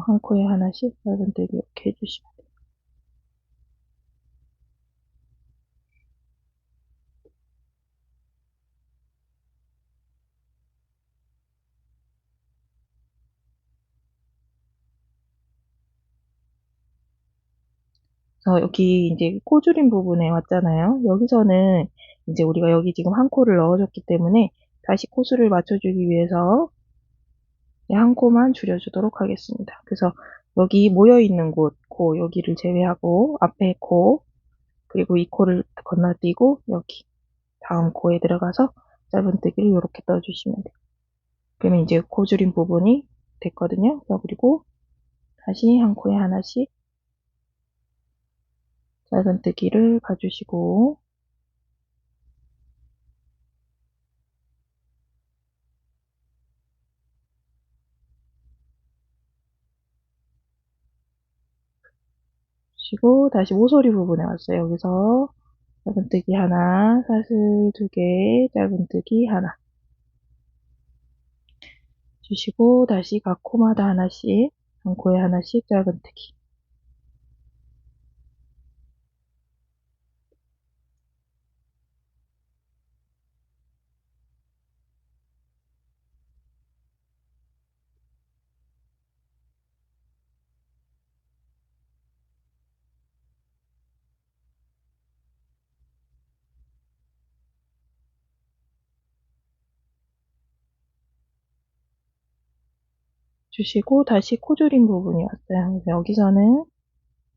한 코에 하나씩 짧은뜨기 이렇게 해주시면 돼요. 여기 이제 코줄임 부분에 왔잖아요. 여기서는 이제 우리가 여기 지금 한 코를 넣어줬기 때문에 다시 코수를 맞춰주기 위해서 한 코만 줄여주도록 하겠습니다. 그래서 여기 모여있는 곳, 코 여기를 제외하고 앞에 코 그리고 이 코를 건너뛰고 여기 다음 코에 들어가서 짧은뜨기를 이렇게 떠주시면 돼요. 그러면 이제 코줄임 부분이 됐거든요. 그리고 다시 한 코에 하나씩 짧은뜨기를 가주시고 주시고 다시 모서리 부분에 왔어요. 여기서 짧은뜨기 하나, 사슬 2개, 짧은뜨기 하나 주시고 다시 각 코마다 하나씩 한 코에 하나씩 짧은뜨기 주시고 다시 코줄임 부분이 왔어요. 그래서 여기서는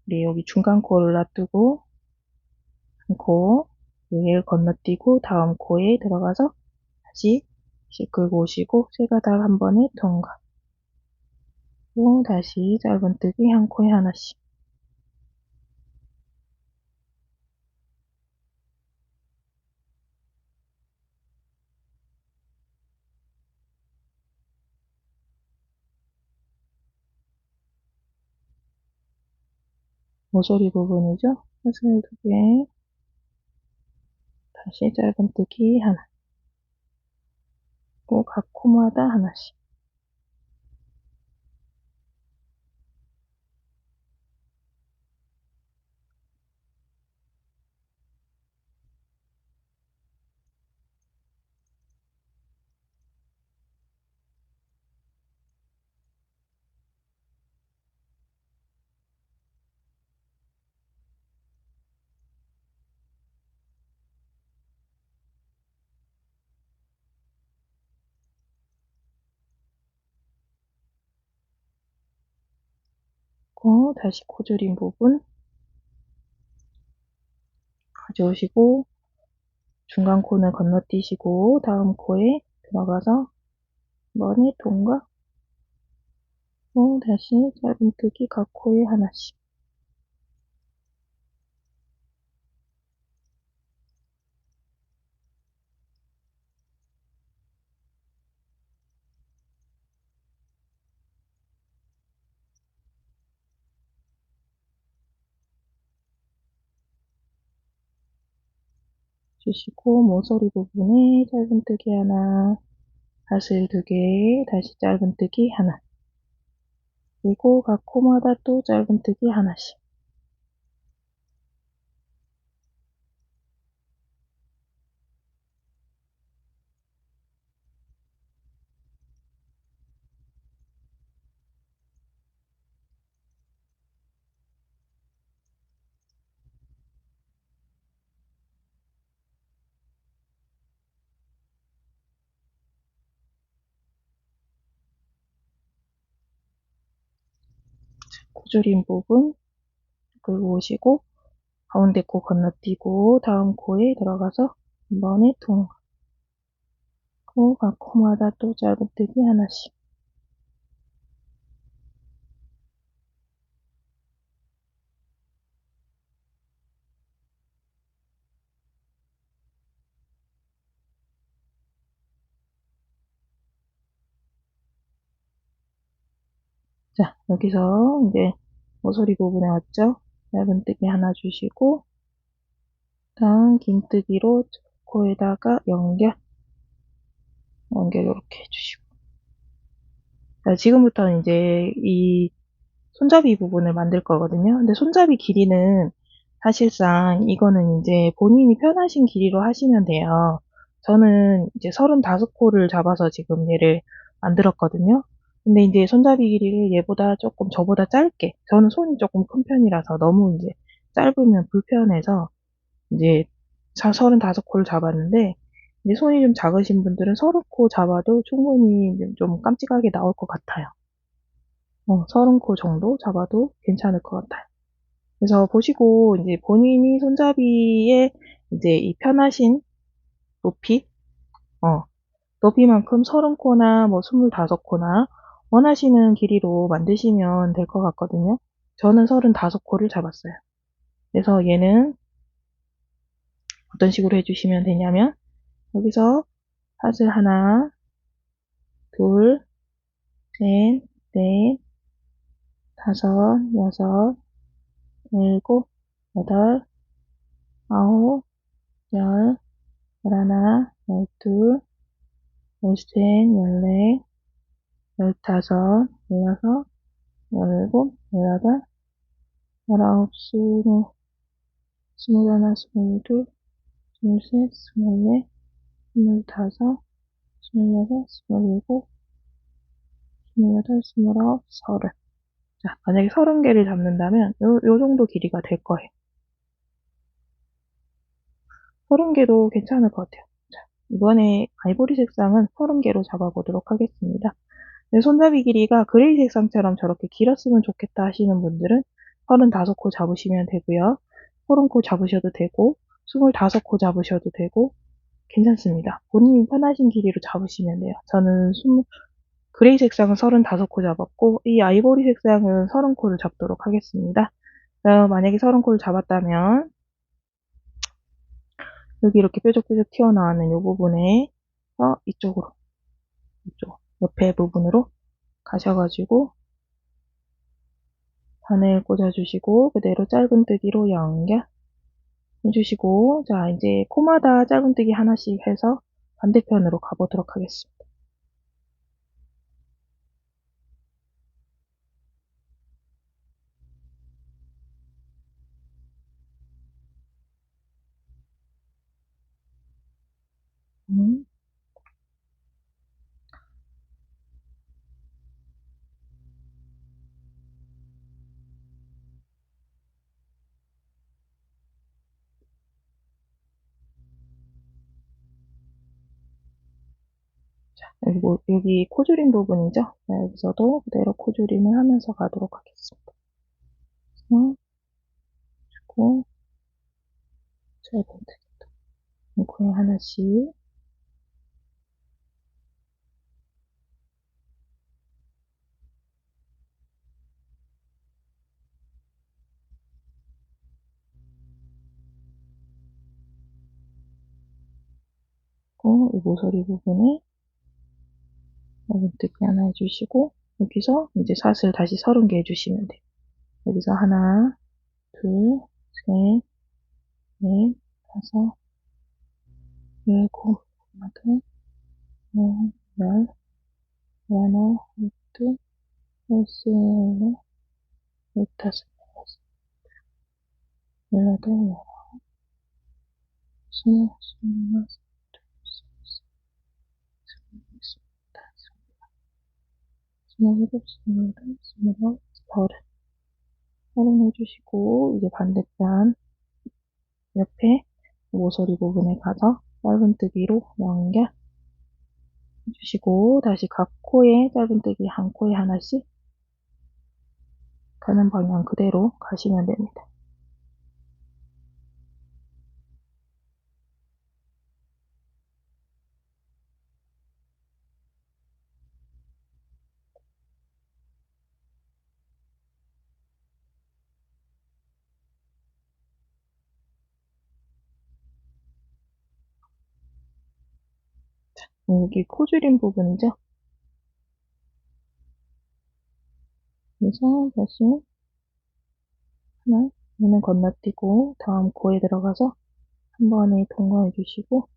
우리 여기 중간 코를 놔두고 한 코, 얘를 건너뛰고 다음 코에 들어가서 다시 끌고 오시고 세 가닥 한 번에 통과. 또 다시 짧은뜨기 한 코에 하나씩. 모서리 부분이죠. 사슬 2개, 다시 짧은뜨기 하나. 또 각 코마다 하나씩. 다시 코 줄인 부분 가져오시고 중간 코는 건너뛰시고 다음 코에 들어가서 이번에 동각 다시 짧은뜨기 각 코에 하나씩 주시고 모서리 부분에 짧은뜨기 하나, 사슬 2개, 다시 짧은뜨기 하나, 그리고 각 코마다 또 짧은뜨기 하나씩. 코줄인 부분 끌고 오시고 가운데 코 건너뛰고 다음 코에 들어가서 한 번에 퉁, 각 코마다 또 짧은뜨기 하나씩. 자, 여기서 이제 모서리 부분에 왔죠? 짧은뜨기 하나 주시고 다음 긴뜨기로 코에다가 연결 이렇게 해주시고. 자, 지금부터는 이제 이 손잡이 부분을 만들 거거든요. 근데 손잡이 길이는 사실상 이거는 이제 본인이 편하신 길이로 하시면 돼요. 저는 이제 35코를 잡아서 지금 얘를 만들었거든요. 근데 이제 손잡이 길이를 얘보다 조금 저보다 짧게, 저는 손이 조금 큰 편이라서 너무 이제 짧으면 불편해서 이제 35코를 잡았는데, 이제 손이 좀 작으신 분들은 30코 잡아도 충분히 좀 깜찍하게 나올 것 같아요. 30코 정도 잡아도 괜찮을 것 같아요. 그래서 보시고, 이제 본인이 손잡이에 이제 이 편하신 높이, 높이만큼 30코나 뭐 25코나 원하시는 길이로 만드시면 될 것 같거든요. 저는 35코를 잡았어요. 그래서 얘는 어떤 식으로 해주시면 되냐면, 여기서 사슬 하나, 둘, 셋, 넷, 다섯, 여섯, 일곱, 여덟, 아홉, 열, 열하나, 열둘, 열셋, 열넷, 열다섯, 열여섯, 열일곱, 열여덟, 열아홉, 스물하나, 스물둘, 스물셋, 스물넷, 스물다섯, 스물여섯, 스물일곱, 스물여덟, 스물아홉, 서른. 자, 만약에 30개를 잡는다면 요 정도 길이가 될 거예요. 30개도 괜찮을 것 같아요. 자, 이번에 아이보리 색상은 30개로 잡아보도록 하겠습니다. 손잡이 길이가 그레이 색상처럼 저렇게 길었으면 좋겠다 하시는 분들은 35코 잡으시면 되고요. 30코 잡으셔도 되고 25코 잡으셔도 되고 괜찮습니다. 본인이 편하신 길이로 잡으시면 돼요. 저는 그레이 색상은 35코 잡았고 이 아이보리 색상은 30코를 잡도록 하겠습니다. 만약에 30코를 잡았다면 여기 이렇게 뾰족뾰족 튀어나오는 이 부분에 이쪽 옆에 부분으로 가셔가지고 바늘 꽂아주시고 그대로 짧은뜨기로 연결 해주시고 자 이제 코마다 짧은뜨기 하나씩 해서 반대편으로 가보도록 하겠습니다. 음. 여기 코줄인 부분이죠. 자, 여기서도 그대로 코줄임을 하면서 가도록 하겠습니다. 주고, 짧은 뜨기. 코에 하나씩. 이 모서리 부분에 짧은뜨기 하나 해주시고, 여기서 이제 사슬 다시 30개 해주시면 돼요. 여기서 하나, 둘, 셋, 넷, 다섯, 일곱, 여덟, 아홉, 열, 열하나, 열둘, 열세, 열네, 열다섯, 열여덟, 열아홉, 스물, 스물하나, 스물일곱, 스물여덟, 스물아홉, 서른. 서른 해주시고, 이제 반대편 옆에 모서리 부분에 가서 짧은뜨기로 연결 해주시고, 다시 각 코에 짧은뜨기 한 코에 하나씩 가는 방향 그대로 가시면 됩니다. 여기 코 줄임 부분이죠. 그래서 다시 하나, 얘는 건너뛰고 다음 코에 들어가서 한 번에 동거해 주시고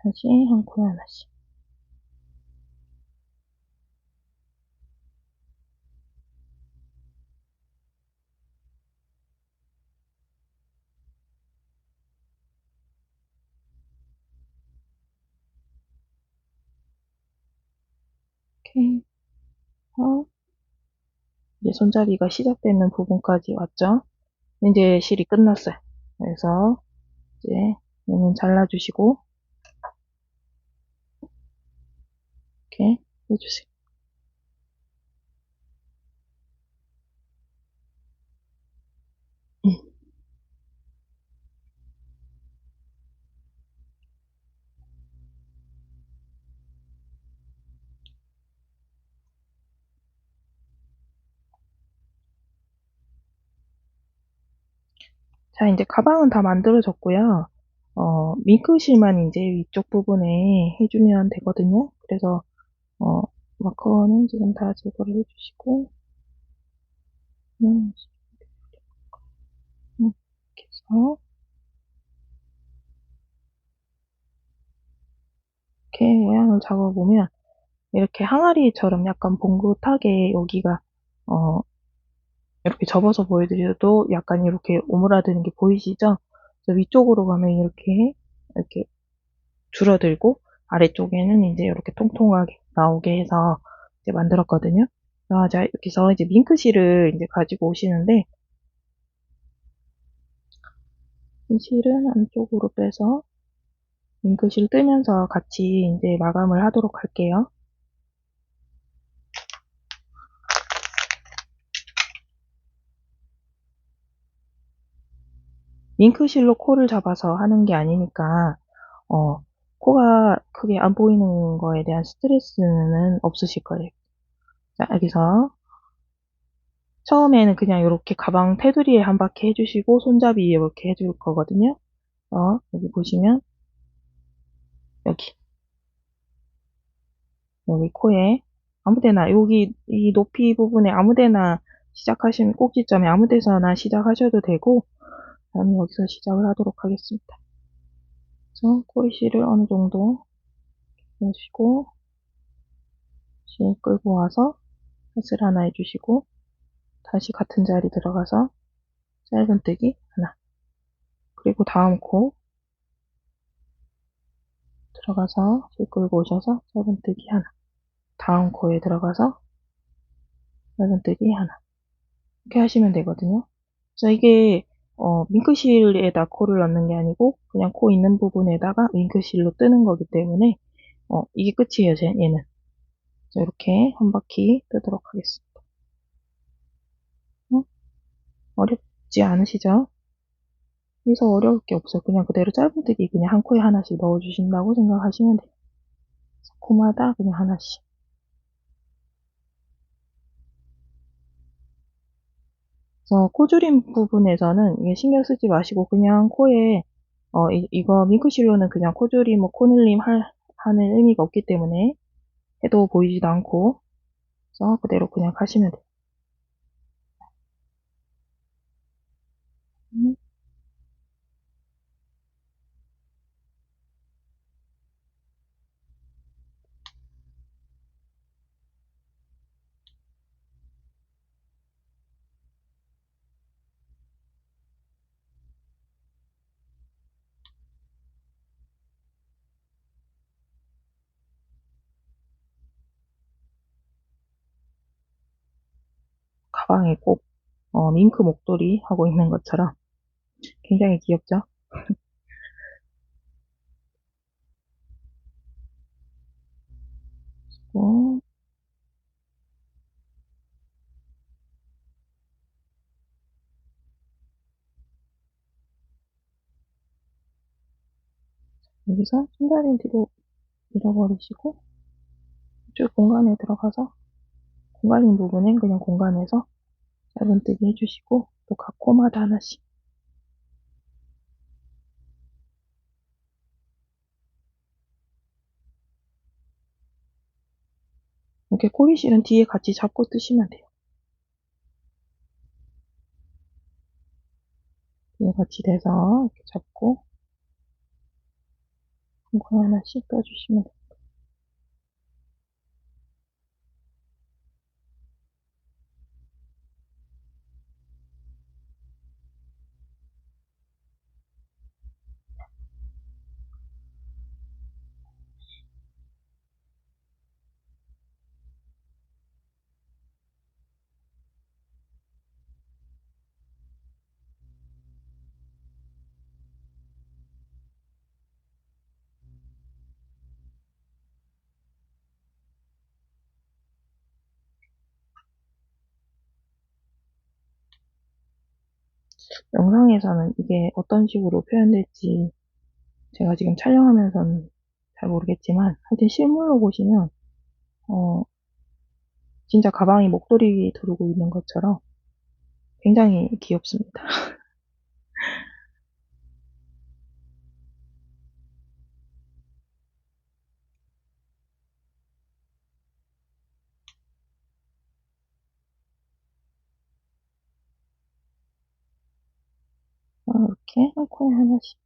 다시 한 코에 하나씩. 이렇게 해서 이제 손잡이가 시작되는 부분까지 왔죠. 이제 실이 끝났어요. 그래서 이제 얘는 잘라주시고 이렇게 해주세요. 자, 이제 가방은 다 만들어졌고요. 밍크실만 이제 위쪽 부분에 해주면 되거든요. 그래서, 어, 마커는 지금 다 제거를 해주시고, 이렇게 해서, 이렇게 모양을 잡아보면, 이렇게 항아리처럼 약간 봉긋하게 여기가, 어, 이렇게 접어서 보여드려도 약간 이렇게 오므라드는 게 보이시죠? 그래서 위쪽으로 가면 이렇게 줄어들고, 아래쪽에는 이제 이렇게 통통하게 나오게 해서 이제 만들었거든요. 자, 여기서 이제 밍크실을 이제 가지고 오시는데, 이 실은 안쪽으로 빼서 밍크실 뜨면서 같이 이제 마감을 하도록 할게요. 밍크실로 코를 잡아서 하는 게 아니니까, 코가 크게 안 보이는 거에 대한 스트레스는 없으실 거예요. 자, 여기서 처음에는 그냥 이렇게 가방 테두리에 한 바퀴 해주시고 손잡이 이렇게 해줄 거거든요. 여기 보시면 여기 코에 아무데나 여기 이 높이 부분에 아무데나 시작하시면 꼭지점에 아무데서나 시작하셔도 되고 다음에 여기서 시작을 하도록 하겠습니다. 그래서 코이실을 어느 정도 해주시고 실 끌고 와서 핫을 하나 해주시고 다시 같은 자리 들어가서 짧은뜨기 하나 그리고 다음 코 들어가서 실 끌고 오셔서 짧은뜨기 하나 다음 코에 들어가서 짧은뜨기 하나 이렇게 하시면 되거든요. 그래서 이게 밍크실에다 코를 넣는 게 아니고 그냥 코 있는 부분에다가 밍크실로 뜨는 거기 때문에 이게 끝이에요. 얘는. 그래서 이렇게 한 바퀴 뜨도록 하겠습니다. 어렵지 않으시죠? 여기서 어려울 게 없어요. 그냥 그대로 짧은뜨기 그냥 한 코에 하나씩 넣어주신다고 생각하시면 돼요. 코마다 그냥 하나씩. 그래서 코줄임 부분에서는 이게 신경 쓰지 마시고 그냥 코에 이거 밍크실로는 그냥 코줄임, 뭐 코늘림 하는 의미가 없기 때문에 해도 보이지도 않고 그래서 그대로 그냥 하시면 돼요. 음, 가방에 꼭 밍크 목도리 하고 있는 것처럼 굉장히 귀엽죠? 어, 여기서 손다리 뒤로 밀어버리시고 이쪽 공간에 들어가서 공간인 부분은 그냥 공간에서 짧은뜨기 해주시고 또 각 코마다 하나씩 이렇게 코리실은 뒤에 같이 잡고 뜨시면 돼요. 뒤에 같이 돼서 이렇게 잡고 한 코에 하나씩 떠주시면 돼요. 영상에서는 이게 어떤 식으로 표현될지 제가 지금 촬영하면서는 잘 모르겠지만 하여튼 실물로 보시면 어, 진짜 가방이 목도리 두르고 있는 것처럼 굉장히 귀엽습니다. 이렇게 한 코에 하나씩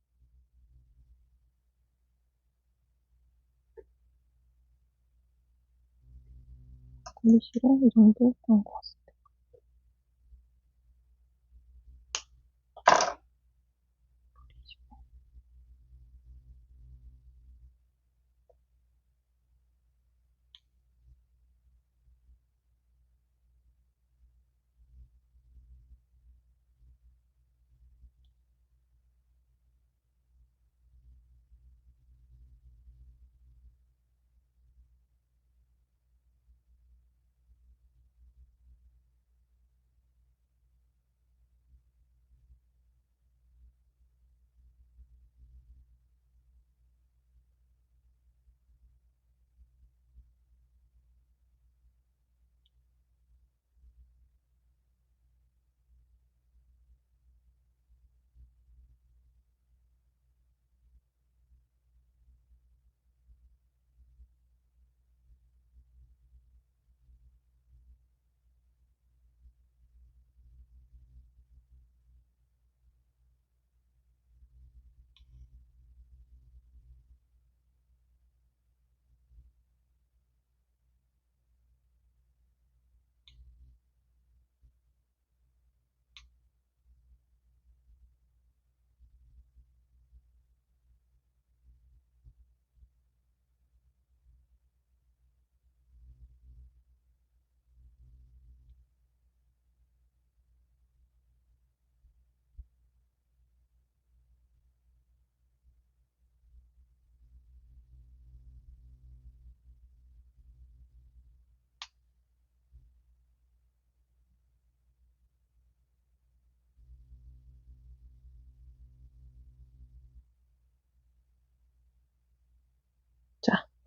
굴리시면 이 정도 나온 것 같습니다.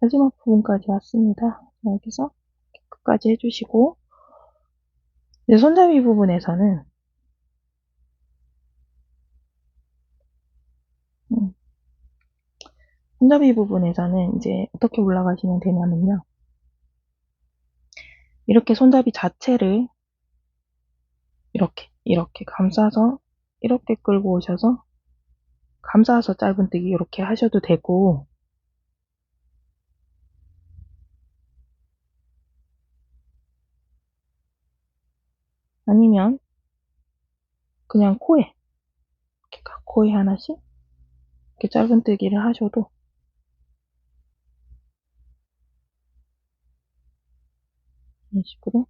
마지막 부분까지 왔습니다. 여기서 끝까지 해주시고, 이제 손잡이 부분에서는 음, 손잡이 부분에서는 이제 어떻게 올라가시면 되냐면요. 이렇게 손잡이 자체를 이렇게 감싸서 이렇게 끌고 오셔서 감싸서 짧은뜨기 이렇게 하셔도 되고, 아니면 그냥 코에 이렇게 각 코에 하나씩 이렇게 짧은뜨기를 하셔도 이런 식으로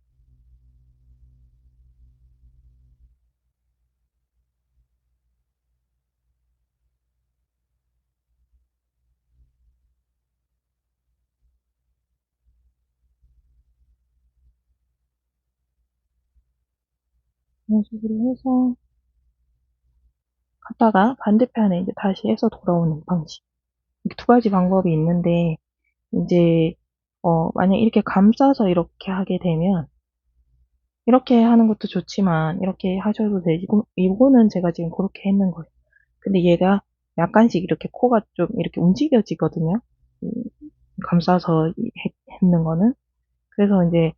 이런 식으로 해서 갔다가 반대편에 이제 다시 해서 돌아오는 방식. 이렇게 두 가지 방법이 있는데 이제 만약 이렇게 감싸서 이렇게 하게 되면 이렇게 하는 것도 좋지만 이렇게 하셔도 되고 이거는 제가 지금 그렇게 했는 거예요. 근데 얘가 약간씩 이렇게 코가 좀 이렇게 움직여지거든요. 음, 감싸서 했는 거는. 그래서 이제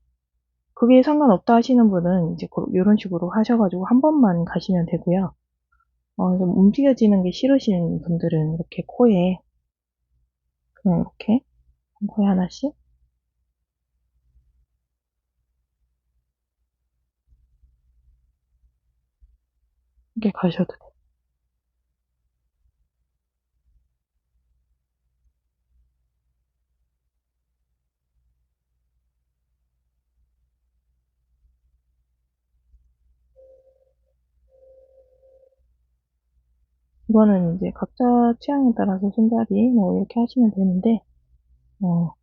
그게 상관없다 하시는 분은 이제 이런 식으로 하셔가지고 한 번만 가시면 되고요. 좀 움직여지는 게 싫으신 분들은 이렇게 코에 그냥 이렇게 코에 하나씩 이렇게 가셔도 돼요. 이거는 이제 각자 취향에 따라서 손잡이 뭐 이렇게 하시면 되는데 어,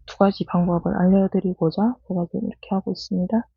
두 가지 방법을 알려드리고자 제가 지금 이렇게 하고 있습니다.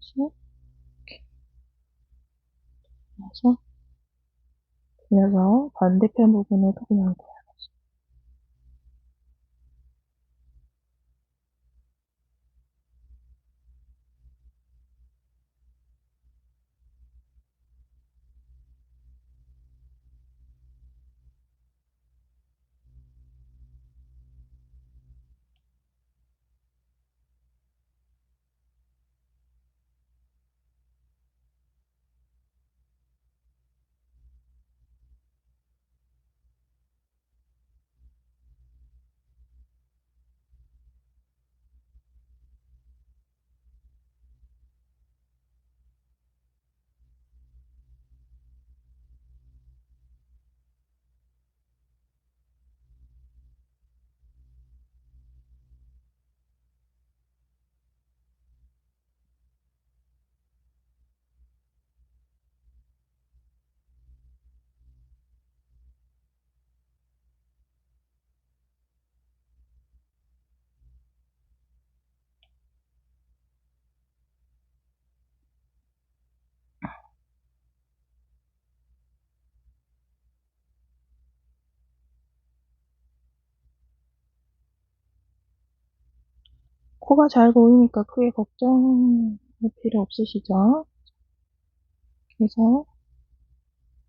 다시 해서 그래서 반대편 부분에도 그냥 코가 잘 보이니까 크게 걱정할 필요 없으시죠? 그래서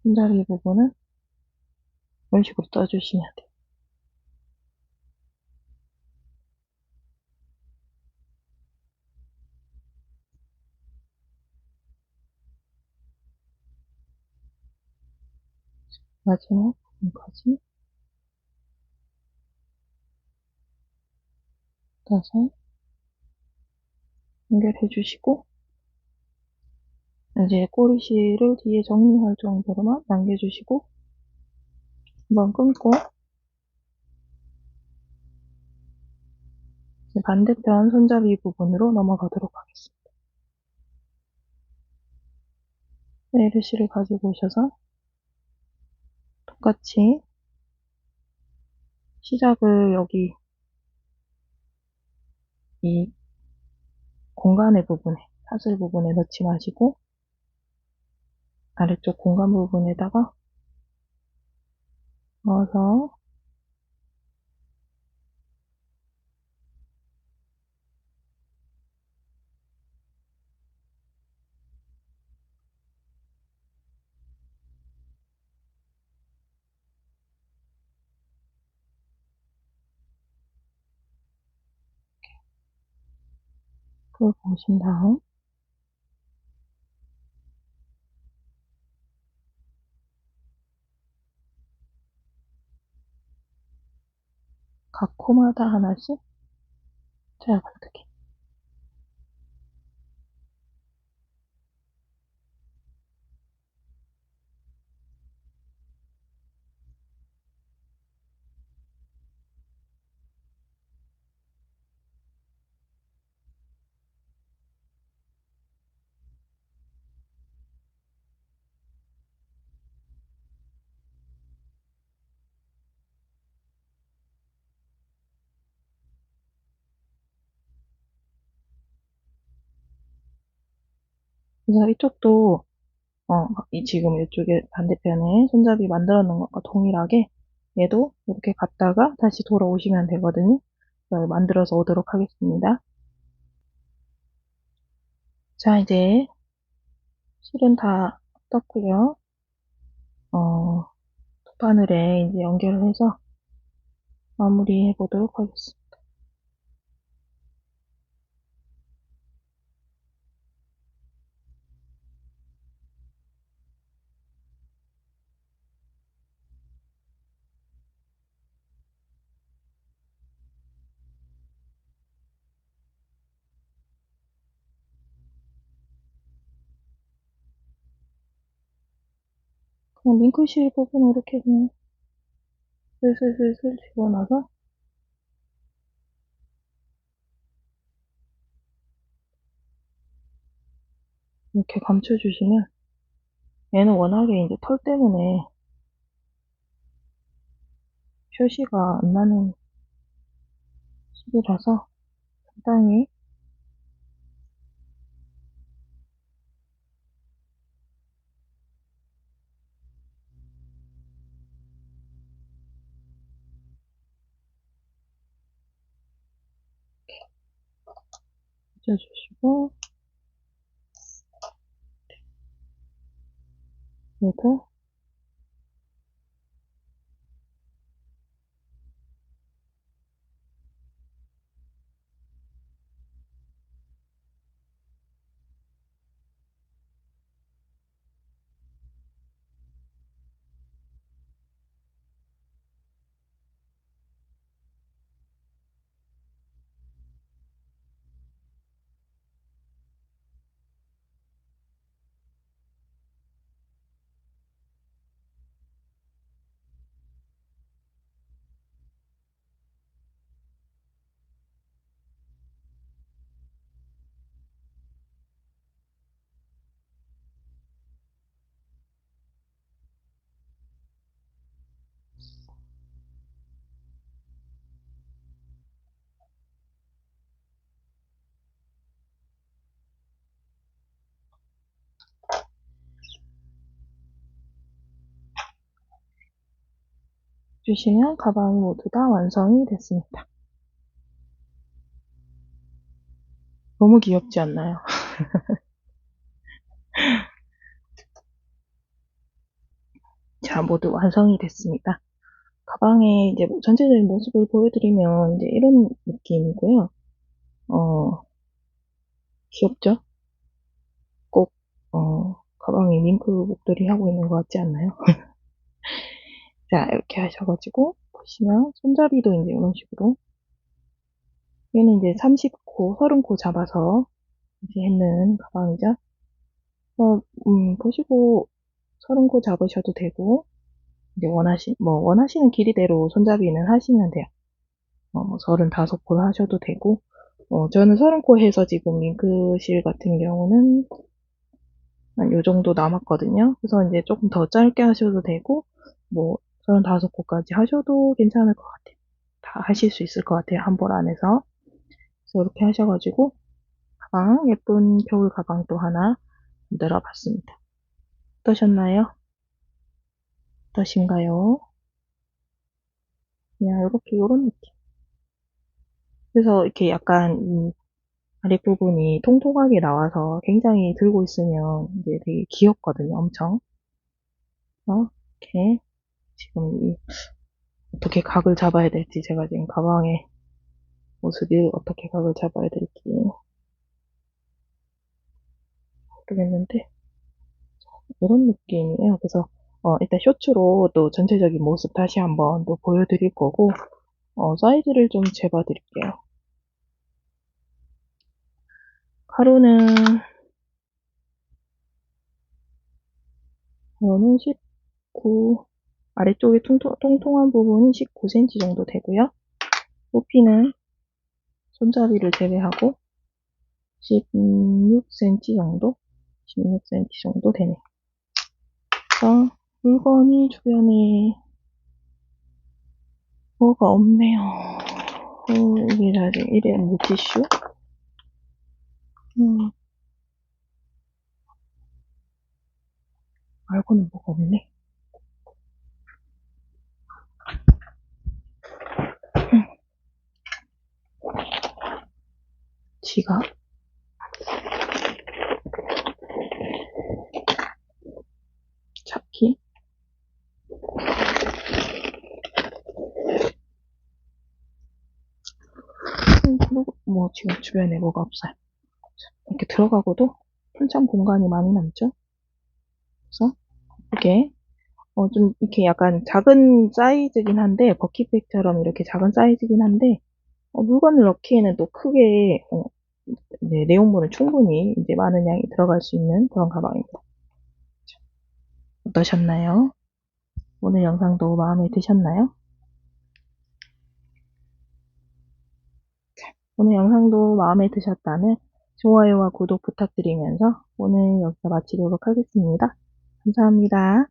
손잡이 부분은 이런 식으로 떠주시면 돼요. 마지막 부분까지 떠서 연결해 주시고 이제 꼬리실을 뒤에 정리할 정도로만 남겨주시고 한번 끊고 반대편 손잡이 부분으로 넘어가도록 하겠습니다. 네일실을 가지고 오셔서 똑같이 시작을 여기 이 공간의 부분에, 사슬 부분에 넣지 마시고 아래쪽 공간 부분에다가 넣어서 그걸 보신 다음 각 코마다 하나씩 잘 걸르게. 그래서 이쪽도 지금 이쪽에 반대편에 손잡이 만들어 놓은 것과 동일하게 얘도 이렇게 갔다가 다시 돌아오시면 되거든요. 그래서 만들어서 오도록 하겠습니다. 자, 이제 실은 다 떴고요. 두 바늘에 이제 연결을 해서 마무리해 보도록 하겠습니다. 그냥 링크실 부분 이렇게 그냥 슬슬슬슬 집어넣어서 이렇게 감춰주시면 얘는 워낙에 이제 털 때문에 표시가 안 나는 실이라서 적당히 붙여주시고 얘도 주시면 가방이 모두 다 완성이 됐습니다. 너무 귀엽지 않나요? 자, 모두 완성이 됐습니다. 가방의 이제 전체적인 모습을 보여드리면 이제 이런 느낌이고요. 귀엽죠? 꼭, 가방에 링크 목도리 하고 있는 것 같지 않나요? 자, 이렇게 하셔가지고, 보시면, 손잡이도 이제 이런 식으로. 얘는 이제 30코, 30코 잡아서 이제 했는 가방이죠. 보시고 30코 잡으셔도 되고, 이제 원하시는 길이대로 손잡이는 하시면 돼요. 35코 하셔도 되고, 저는 30코 해서 지금 링크실 같은 경우는 한 요 정도 남았거든요. 그래서 이제 조금 더 짧게 하셔도 되고, 뭐, 35코까지 하셔도 괜찮을 것 같아요. 다 하실 수 있을 것 같아요. 한 벌 안에서. 그래서 이렇게 하셔가지고, 가방, 예쁜 겨울 가방 또 하나 만들어 봤습니다. 어떠셨나요? 어떠신가요? 그냥 이렇게, 요런 느낌. 그래서 이렇게 약간, 아랫부분이 통통하게 나와서 굉장히 들고 있으면 이제 되게 귀엽거든요, 엄청. 이렇게, 지금 어떻게 각을 잡아야 될지 제가 지금 가방의 모습이 어떻게 각을 잡아야 될지 모르겠는데, 이런 느낌이에요. 그래서, 일단 쇼츠로 또 전체적인 모습 다시 한번 또 보여드릴 거고, 사이즈를 좀 재봐 드릴게요. 가로는 19, 아래쪽에 통통한 부분이 19cm 정도 되고요. 높이는 손잡이를 제외하고 16cm 정도? 16cm 정도 되네요. 그래서 물건이 주변에 뭐가 없네요. 이게 사실 일회용 물티슈? 말고는 뭐가 없네. 지갑? 차키? 그리고 뭐 지금 주변에 뭐가 없어요. 이렇게 들어가고도 한참 공간이 많이 남죠? 그래서 이게 좀 이렇게 약간 작은 사이즈긴 한데 버킷백처럼 이렇게 작은 사이즈긴 한데 물건을 넣기에는 또 크게 네, 내용물은 충분히 이제 많은 양이 들어갈 수 있는 그런 가방입니다. 어떠셨나요? 오늘 영상도 마음에 드셨나요? 오늘 영상도 마음에 드셨다면 좋아요와 구독 부탁드리면서 오늘 여기서 마치도록 하겠습니다. 감사합니다.